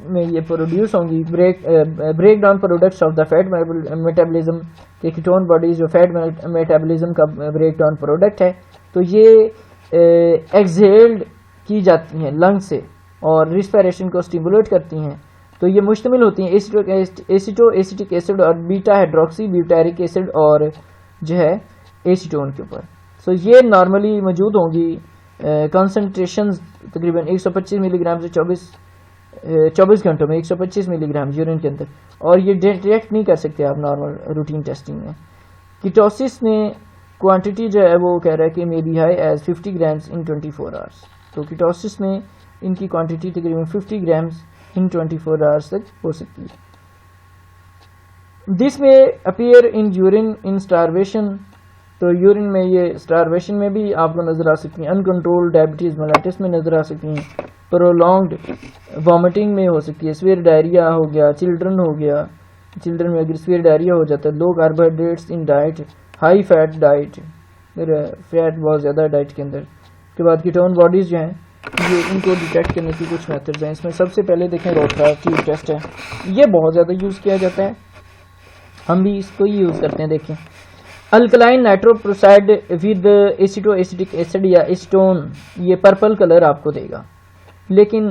में ये प्रोड्यूस होंगी। Breakdown products of the fat metabolism के कीटोन बॉडीज जो फैट मेटाबॉलिज्म का ब्रेकडाउन प्रोडक्ट है तो ये एक्सहेल्ड की जाती हैं लंग से और रिस्पिरेशन को स्टिमुलेट करती हैं। तो ये मुश्तमिल होती हैं एसिटो एसिटिक एसिड और बीटा हाइड्रोक्सी ब्यूटारिक एसिड और जो है एसीटोन के ऊपर। सो ये नॉर्मली मौजूद होंगी कंसंट्रेशन तकरीबन 125 मिलीग्राम से 24 घंटों में 125 मिलीग्राम यूरिन के अंदर, और ये डिटेक्ट नहीं कर सकते आप नॉर्मल रूटीन टेस्टिंग में। कीटोसिस में क्वांटिटी जो है वो कह रहा है कि may be high as 50 grams in 24 hours. तो कीटोसिस में इनकी क्वांटिटी तकरीबन 50 ग्राम्स इन 24 आवर्स तक हो सकती है। दिस में appear in urine in starvation, तो यूरिन में ये स्टारवेशन में भी आपको नजर आ सकती हैं, अनकंट्रोल्ड डायबिटीज मेलाइटिस में नजर आ सकती हैं, प्रोलॉन्ग्ड वॉमिटिंग में हो सकती है, स्वीयर डायरिया हो गया, चिल्ड्रन हो गया, चिल्ड्रन में अगर स्वीयर डायरिया हो जाता है, low carbohydrates in diet, high fat diet, fat बहुत ज़्यादा डाइट के अंदर। उसके बाद कीटोन बॉडीज जो हैं ये इनको डिटेक्ट करने की कुछ मेथड्स हैं। इसमें सबसे पहले देखें रोथरा ट्यूब टेस्ट है, ये बहुत ज़्यादा यूज़ किया जाता है, हम भी इसको ही यूज़ करते हैं। देखें अल्कलाइन नाइट्रोप्रोसाइड विद एसिटोएसिटिक एसिड या एसीटोन, ये पर्पल कलर आपको देगा, लेकिन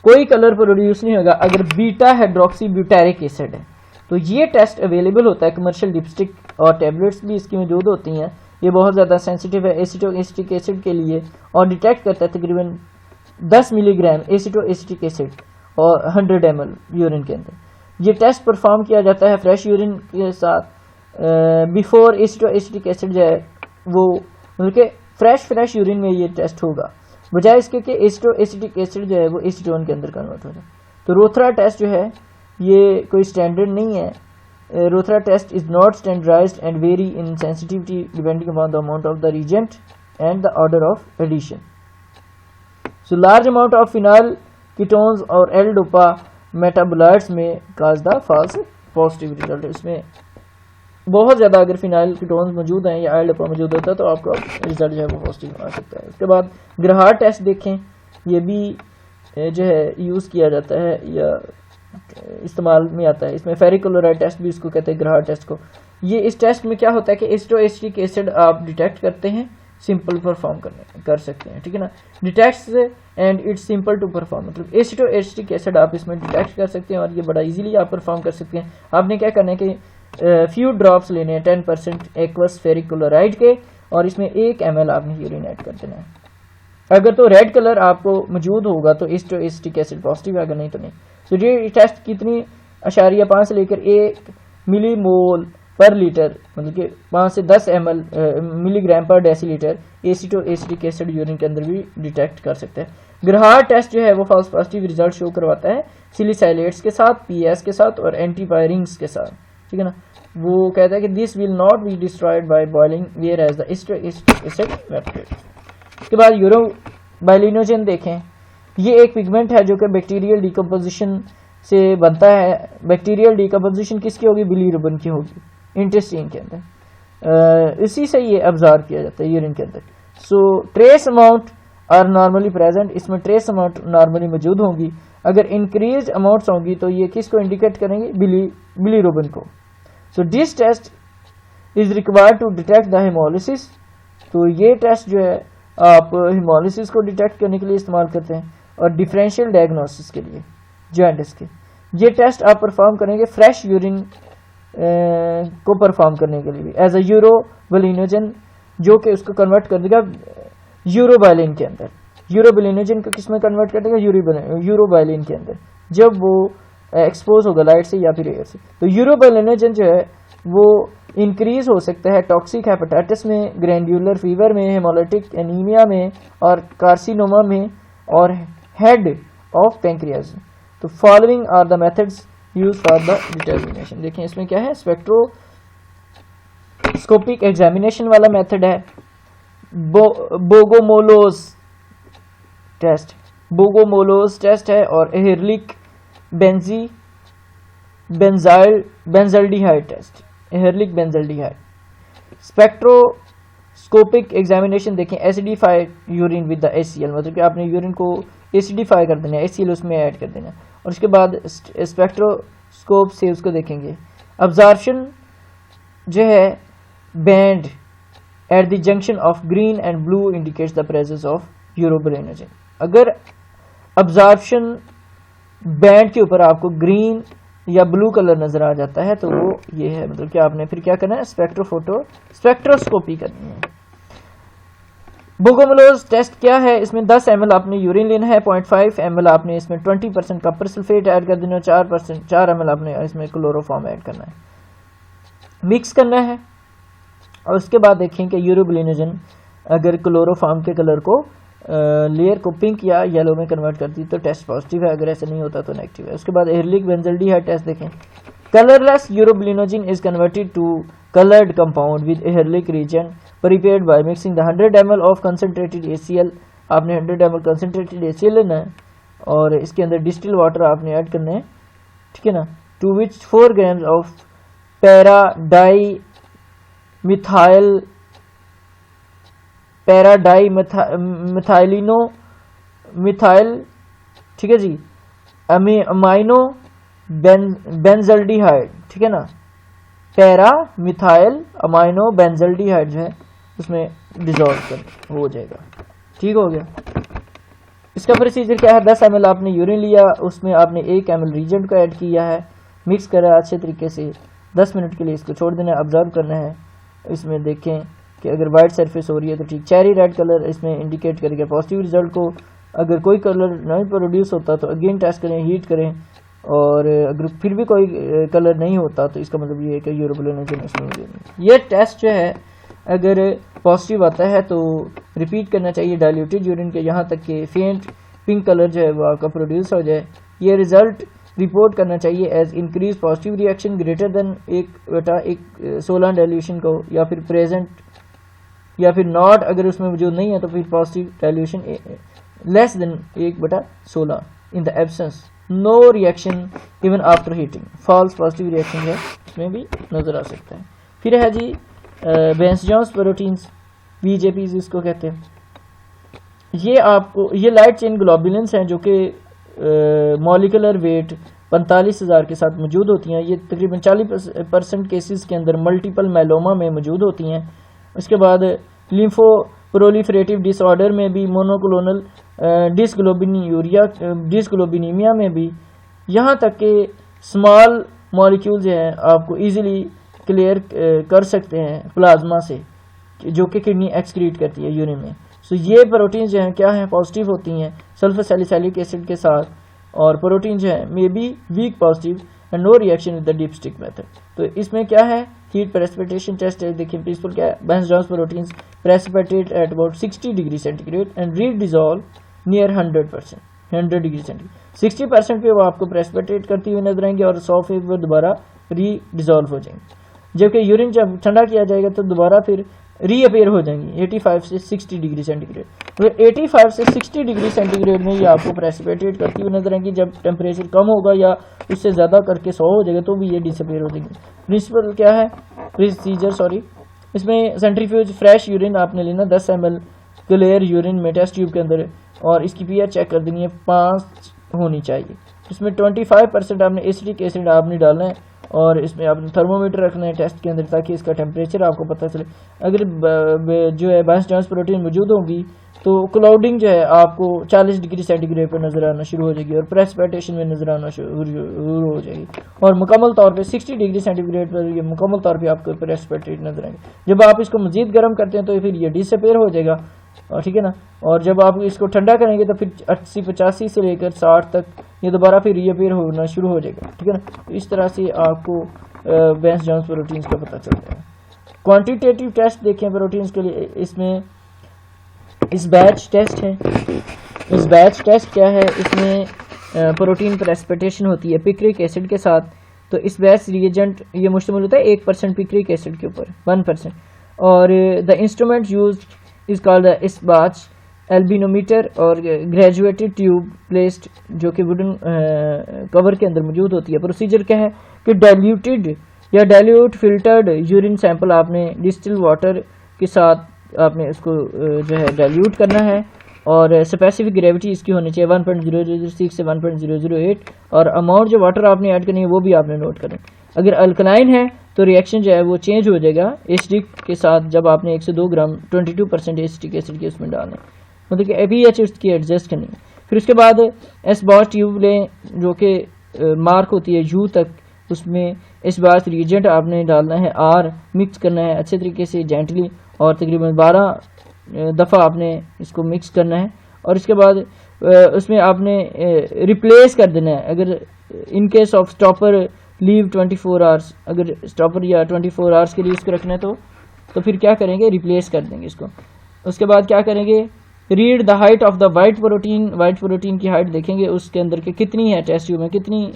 कोई कलर प्रोड्यूस नहीं होगा अगर बीटा हाइड्रोक्सी ब्यूटेरिक एसिड है। तो ये टेस्ट अवेलेबल होता है, कमर्शियल लिपस्टिक और टैबलेट्स भी इसकी मौजूद होती हैं। ये बहुत ज़्यादा सेंसिटिव है एसिटोएसिटिक एसिड के लिए और डिटेक्ट करता है तकरीबन 10 मिलीग्राम एसिटोएसिटिक एसिड और 100 ml यूरिन के अंदर। ये टेस्ट परफॉर्म किया जाता है फ्रेश यूरिन के साथ बिफोर एसिटोएसिटिक एसिड जो है वो मतलब कि फ्रेश यूरिन में ये टेस्ट होगा, बजाय इसके कि एसिटोएसिटिक एसिड जो है वो एसीटोन के अंदर कन्वर्ट हो जाए। तो रोथरा टेस्ट जो है ये कोई स्टैंडर्ड नहीं है। Rothera test is not standardised and vary in sensitivity depending upon the amount of the reagent and the order of addition. So large amount of phenyl ketones और एल डोपा मेटाबोलाइट्स में cause the false positive result. इसमें बहुत ज़्यादा अगर फिनाइल कीटोन्स मौजूद हैं या एल डोपा मौजूद होता है तो आपका रिजल्ट जो है वो पॉजिटिव आ सकता है। उसके बाद ग्रहार टेस्ट देखें, ये भी जो है यूज़ किया जाता है या इस्तेमाल में आता है। इसमें फेरिकोलोराइड टेस्ट भी इसको कहते हैं, ग्रहार टेस्ट को। ये इस टेस्ट में क्या होता है कि एसिटोएसिटिक एसिड आप डिटेक्ट करते हैं, सिंपल परफॉर्म कर सकते हैं, ठीक है ना। Detects and it's simple to perform, मतलब एसिटोएसिटिक एसिड आप इसमें डिटेक्ट कर सकते हैं और ये बड़ा इजीली आप परफॉर्म कर सकते हैं। आपने क्या करना है कि फ्यू ड्रॉप्स लेने हैं 10% एक्वस फेरिकोलोराइड के और इसमें 1 ml आपने यूरिन ऐड कर देना है। अगर तो रेड कलर आपको मौजूद होगा तो एसिटोएसिटिक एसिड पॉजिटिव है, अगर नहीं तो नहीं। तो ये टेस्ट कितनी 0.5 से लेकर 1 मिलीमोल पर लीटर, मतलब कि 5 से 10 मिलीग्राम पर डेसीलीटर एसिटोएसिटिक एसिड यूरिन के अंदर भी डिटेक्ट कर सकते हैं। ग्रहार टेस्ट जो है वो फॉल्स पॉजिटिव रिजल्ट शो करवाता है सिलिसाइलेट्स के साथ, पीएस के साथ और एंटीपायरिंग्स के साथ, ठीक है ना। वो कहता है कि this will not be destroyed by boiling whereas the acetoacetic acid evaporates. उसके बाद यूरोबाइलिनोजन देखें, ये एक पिगमेंट है जो कि बैक्टीरियल डिकम्पोजिशन से बनता है। बैक्टीरियल डिकम्पोजिशन किसकी होगी? बिलीरुबिन की होगी इंटेस्टाइन के अंदर, इसी से ये अब्जॉर्ब किया जाता है यूरिन के अंदर। So trace amount are normally present, इसमें ट्रेस अमाउंट नॉर्मली मौजूद होंगी। अगर इंक्रीज अमाउंट्स होंगी तो ये किसको इंडिकेट करेंगे? बिलीरुबिन को। So this test is required to detect the hemolysis, तो ये टेस्ट जो है आप हेमोलिसिस को डिटेक्ट करने के लिए इस्तेमाल करते हैं और डिफरेंशियल डायग्नोसिस के लिए जॉन्डिस के। ये टेस्ट आप परफॉर्म करेंगे फ्रेश यूरिन को परफॉर्म करने के लिए एज अ यूरोबाइलिनोजन, जो कि उसको कन्वर्ट कर देगा यूरोबाइलिन के अंदर। यूरोबाइलिनोजन को किस में कन्वर्ट कर देगा? यूरोबाइलिन के अंदर, जब वो एक्सपोज होगा लाइट से या फिर एयर से। तो यूरोबाइलिनोजन जो है वो इंक्रीज हो सकता है टॉक्सिक हेपेटाइटिस में, ग्रैंड्यूलर फीवर में, हेमोलिटिक एनीमिया में और कार्सिनोमा में और हेड ऑफ पैंक्रियाज। तो following are the methods use for the determination. देखें इसमें क्या है, स्पेक्ट्रोस्कोपिक एग्जामिनेशन वाला मेथड है, बोगोमोलोस टेस्ट है और Ehrlich benzaldehyde test, Ehrlich benzaldehyde. Spectroscopic examination देखें, acidified urine with the HCl, मतलब कि आपने यूरिन को एसिडिफाई कर देना है, HCl उसमें ऐड कर देना। और उसके बाद स्पेक्ट्रोस्कोप से उसको देखेंगे। अब्जॉर्प्शन जो है band at the junction of green and blue indicates the presence of urobilinogen. अगर अब्जॉर्प्शन बैंड के ऊपर आपको ग्रीन या ब्लू कलर नजर आ जाता है तो वो ये है, मतलब कि आपने फिर क्या करना है? स्पेक्ट्रोस्कोपी करनी है। बोगोमोलोस टेस्ट क्या है? इसमें 10 ml आपने यूरिन लेना है, 0.5 ml आपने इसमें 20% कॉपर सल्फेट ऐड कर देना है, 4 ml आपने इसमें क्लोरोफॉर्म ऐड करना है, मिक्स करना है। और उसके बाद देखें कि यूरोबाइलिनोजन अगर क्लोरोफॉर्म के कलर को लेयर को पिंक या येलो में कन्वर्ट करती है तो टेस्ट पॉजिटिव है, अगर ऐसा नहीं होता तो नेगेटिव है। उसके बाद एयरलिक बेंजल्डिहाइड टेस्ट देखें। Colourless urobilinogen is converted to colored compound with Ehrlich region prepared by mixing the 100 ml of concentrated HCl। आपने 100 ml concentrated HCl लेना है और इसके अंदर डिस्टिल वाटर आपने ऐड करना है, ठीक है ना, to which 4 grams of methyl, ठीक है जी, अमीनो बेंजल्डिहाइड, ठीक है ना, पैरा मिथाइल अमाइनो बेंजल्डिहाइड जो है उसमें डिजॉल्व कर हो जाएगा, ठीक हो गया। इसका प्रोसीजर क्या है, 10 ml आपने यूरिन लिया, उसमें आपने 1 ml रीजेंट को ऐड किया है, मिक्स करा अच्छे तरीके से, 10 मिनट के लिए इसको छोड़ देना है, ऑब्जर्व करना है। इसमें देखें कि अगर वाइट सरफेस हो रही है तो ठीक, चेरी रेड कलर इसमें इंडिकेट करेगा पॉजिटिव रिजल्ट को। अगर कोई कलर नहीं प्रोड्यूस होता तो अगेन टेस्ट करें, हीट करें, और अगर फिर भी कोई कलर नहीं होता तो इसका मतलब ये है कि यूरोबिलिनोजिन इसमें नहीं। ये टेस्ट जो है अगर पॉजिटिव आता है तो रिपीट करना चाहिए डाइल्यूटेड यूरिन के, यहाँ तक कि फेंट पिंक कलर जो है वो आपका प्रोड्यूस हो जाए। ये रिजल्ट रिपोर्ट करना चाहिए as increase positive reaction greater than 1/16 dilution को, या फिर प्रेजेंट या फिर नॉट, अगर उसमें मौजूद नहीं है तो फिर positive dilution less than 1/16 in the absence no reaction even after heating, false positive reaction है इसमें भी नजर आ सकता है। फिर है जी बेंजोस प्रोटीन्स, बीजेपीज इसको कहते हैं। ये आपको ये लाइट चेन ग्लोबुलिन्स हैं जो कि मॉलिकुलर वेट 45,000 के साथ मौजूद होती हैं। ये तकरीबन 40% केसेस के अंदर मल्टीपल माइलोमा में मौजूद होती हैं। उसके बाद लिम्फो प्रोलिफरेटिव डिसऑर्डर में भी, मोनोक्लोनल डिसग्लोबिनीमिया में भी, यहाँ तक कि स्मॉल मॉलिक्यूल जो है आपको इजीली क्लियर कर सकते हैं प्लाज्मा से, जो कि किडनी एक्सक्रीट करती है यूरिन में। सो ये प्रोटीन जो हैं क्या हैं, पॉजिटिव होती हैं सल्फर सैलिसिलिक एसिड के साथ, और प्रोटीन जो है may be weak positive and no reaction with the dip stick method. तो इसमें क्या है, हीट प्रेसिपिटेशन टेस्ट है। देखिए प्रिंसिपल क्या है, Bence Jones proteins precipitate at about 60 degree centigrade and redissolve near 100 degree centigrade. 60% पे वो आपको प्रेसिपिटेट करती हुई नजर आएंगे और 100 पे वो दोबारा री डिजॉल्व हो जाएंगे, जबकि यूरिन जब ठंडा किया जाएगा तो दोबारा फिर रीअपेयर हो जाएंगी 85 से 60 डिग्री सेंटीग्रेड। तो 85 से 60 डिग्री सेंटीग्रेड में ये आपको प्रेसिपिटेट करती हुई नजर आएंगी। जब टेम्परेचर कम होगा या उससे ज़्यादा करके 100 हो जाएगा तो भी ये डिसअपेयर हो जाएंगी। प्रिंसिपल क्या है, प्रोसीजर इसमें सेंट्रीफ्यूज फ्रेश यूरिन आपने लेना 10 ml क्लियर यूरिन में टेस्ट ट्यूब के अंदर, और इसकी पीएच चेक कर देनी है 5 होनी चाहिए। इसमें 25% आपने एसिटिक एसिड आपने डालना है, और इसमें आपने थर्मोमीटर रखना है टेस्ट के अंदर ताकि इसका टेम्परेचर आपको पता चले। अगर जो है बेंजोस प्रोटीन मौजूद होगी तो क्लाउडिंग जो है आपको 40 डिग्री सेंटीग्रेड पर नजर आना शुरू हो जाएगी और प्रेसिपिटेशन में नजर आना शुरू हो जाएगी, और मुकम्मल तौर पे 60 डिग्री सेंटीग्रेड पर ये मुकम्मल तौर पे आपको प्रेसिपिटेट नजर आएंगे। जब आप इसको मजीद गर्म करते हैं तो फिर ये डिसअपेयर हो जाएगा, और ठीक है ना। और जब आप इसको ठंडा करेंगे तो फिर 80-85 से लेकर 60 तक ये दोबारा फिर रीअपेयर होना शुरू हो जाएगा, ठीक है ना। तो इस तरह से आपको बेंजोस प्रोटीन्स का पता चलता है। क्वांटिटेटिव टेस्ट देखें प्रोटीन्स के लिए, इसमें इस बैच टेस्ट है। इस बैच टेस्ट क्या है, इसमें प्रोटीन प्रेसिपिटेशन होती है पिक्रिक एसिड के साथ। तो इस बैच रिएजेंट ये मुश्तमिल होता है 1% पिक्रिक एसिड के ऊपर, 1%, और the instrument used is called the Esbach albuminometer और ग्रेजुएटेड ट्यूब प्लेस्ड, जो कि वुडन कवर के अंदर मौजूद होती है। प्रोसीजर क्या है कि डाइल्यूटेड या डाइल्यूट फिल्टर्ड यूरिन सैंपल आपने डिस्टिल वाटर के साथ आपने इसको जो है डाइल्यूट करना है, और स्पेसिफिक ग्रेविटी इसकी होनी चाहिए 1.006 से 1.008, और अमाउंट जो वाटर आपने ऐड करनी है वो भी आपने नोट करें। अगर अल्कलाइन है तो रिएक्शन जो है वो चेंज हो जाएगा एसिडिक के साथ, जब आपने 1 से 2 ग्राम 22% एसिटिक एसिड के उसमें डालना है, मतलब कि pH उसकी एडजस्ट करनी है। फिर उसके बाद एस्बाच ट्यूब लें जो कि मार्क होती है U तक, उसमें एस्बाच रिएजेंट आपने डालना है, R मिक्स करना है अच्छे तरीके से जेंटली, और तकरीबन 12 दफ़ा आपने इसको मिक्स करना है। और इसके बाद उसमें आपने रिप्लेस कर देना है। अगर in case of stopper leave 24 hours, अगर स्टॉपर या 24 आवर्स के लिए इसको रखना है तो फिर क्या करेंगे, रिप्लेस कर देंगे इसको। उसके बाद क्या करेंगे read the height of the white protein, white protein की हाइट देखेंगे उसके अंदर के कितनी है, टेस्ट ट्यूब में कितनी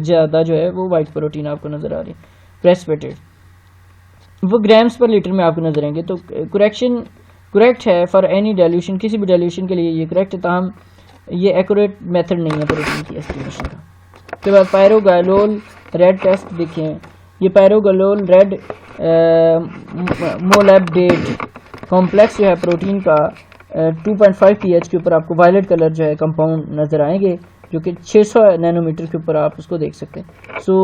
ज़्यादा जो है वो वाइट प्रोटीन आपको नज़र आ रही है प्रेसिपिटेट, वो ग्राम्स पर लीटर में आपको नजर आएंगे। तो करेक्ट है फॉर एनी डाइल्यूशन, किसी भी डाइल्यूशन के लिए ये करेक्ट है, ताहम ये एक्यूरेट मेथड नहीं है प्रोटीन की एस्टिमेशन का। उसके बाद पायरोगालोल रेड टेस्ट देखें, ये पायरोगालोल रेड मोलैब्डेट कॉम्प्लेक्स जो है प्रोटीन का 2.5 pH के ऊपर आपको वायलेट कलर जो है कंपाउंड नजर आएंगे, जो कि 600 नैनोमीटर के ऊपर आप उसको देख सकते हैं। So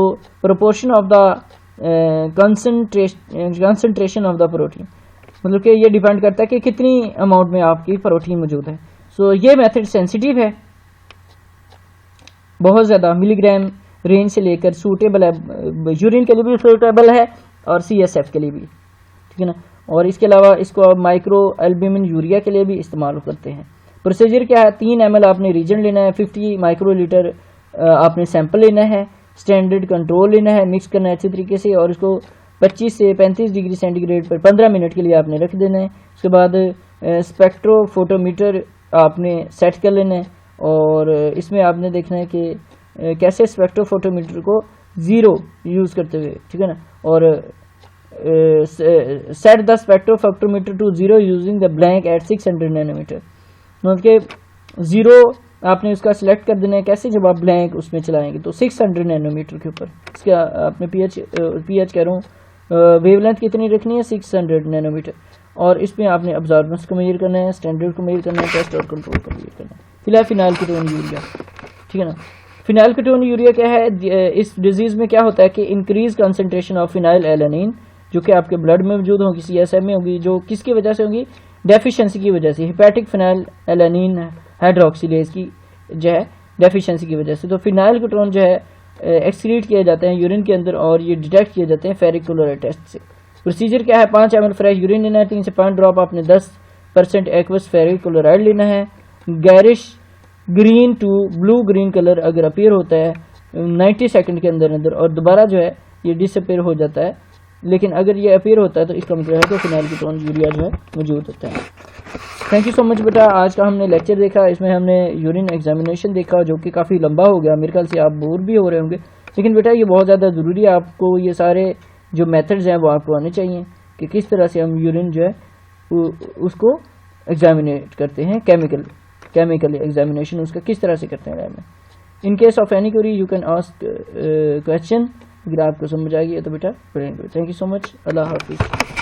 proportion of the concentration of the protein, मतलब कि ये डिपेंड करता है कि कितनी अमाउंट में आपकी प्रोटीन मौजूद है। सो ये मेथड सेंसिटिव है बहुत ज़्यादा, मिलीग्राम रेंज से लेकर सूटेबल है, यूरिन के लिए भी सूटेबल है और CSF के लिए भी, ठीक है ना। और इसके अलावा इसको आप माइक्रो एल्ब्यूमिन यूरिया के लिए भी इस्तेमाल करते हैं। प्रोसीजर क्या है, 3 ml आपने रीजन लेना है, 50 माइक्रोलीटर आपने सैंपल लेना है, स्टैंडर्ड कंट्रोल लेना है, मिक्स करना है अच्छी तरीके से और इसको 25 से 35 डिग्री सेंटीग्रेड पर 15 मिनट के लिए आपने रख देना है। उसके बाद स्पेक्ट्रोफोटोमीटर आपने सेट कर लेना है और इसमें आपने देखना है कि कैसे स्पेक्ट्रोफोटोमीटर को ज़ीरो यूज़ करते हुए, ठीक है ना, और set the spectrophotometer to zero using the blank at 600 nanometre, मतलब कि ज़ीरो आपने उसका सिलेक्ट कर देना है कैसे, जब आप ब्लैंक उसमें चलाएंगे तो 600 नैनोमीटर के ऊपर इसका आपने पीएच कह रहा हूँ वेवलेंथ कितनी रखनी है 600 नैनोमीटर, और इसमें आपने अब्जॉर्बेंस को मेजर करना है, स्टैंडर्ड को मेजर करना है, टेस्ट और कंट्रोल को मेजर करना है। फिलहाल फिनाइल कीटोन यूरिया, ठीक है ना। फिनाइल कीटोन यूरिया क्या है, इस डिजीज़ में क्या होता है कि increase concentration of phenyl alanine जो कि आपके ब्लड में मौजूद होगी, CSF में होगी, जो किसकी वजह से होगी, डेफिशिएंसी की वजह से, हेपेटिक फिनाइल एलानिन हाइड्रोक्सिलेज की जो है डेफिशिएंसी की वजह से। तो फिनाइल कीटोन जो है एक्सक्रीट किए जाते हैं यूरिन के अंदर और ये डिटेक्ट किए जाते हैं फेरिक क्लोराइड टेस्ट से। प्रोसीजर क्या है, 5 ml फ्रेश यूरिन लेना है, 3 से 5 ड्रॉप आपने 10% एक्वस फेरिक क्लोराइड लेना है। Garish green to blue green colour अगर अपीयर होता है 90 सेकंड के अंदर अंदर और दोबारा जो है ये डिसअपीयर हो जाता है, लेकिन अगर ये अपीयर होता है तो इसका मतलब है कि फिनाइल कीटोन यूरिया जो है मौजूद होता है। थैंक यू सो मच बेटा, आज का हमने लेक्चर देखा, इसमें हमने यूरिन एग्जामिनेशन देखा जो कि काफ़ी लंबा हो गया, मेरे ख्याल से आप बोर भी हो रहे होंगे, लेकिन बेटा ये बहुत ज़्यादा ज़रूरी है, आपको ये सारे जो मेथड्स हैं वो आपको आने चाहिए कि किस तरह से हम यूरिन जो है उसको एग्जामिनेट करते हैं, केमिकल एग्जामिनेशन उसका किस तरह से करते हैं लैब में। In case of any query you can ask question, अगर आपको समझ आ गई तो बेटा थैंक यू सो मच, अल्लाह हाफिज़।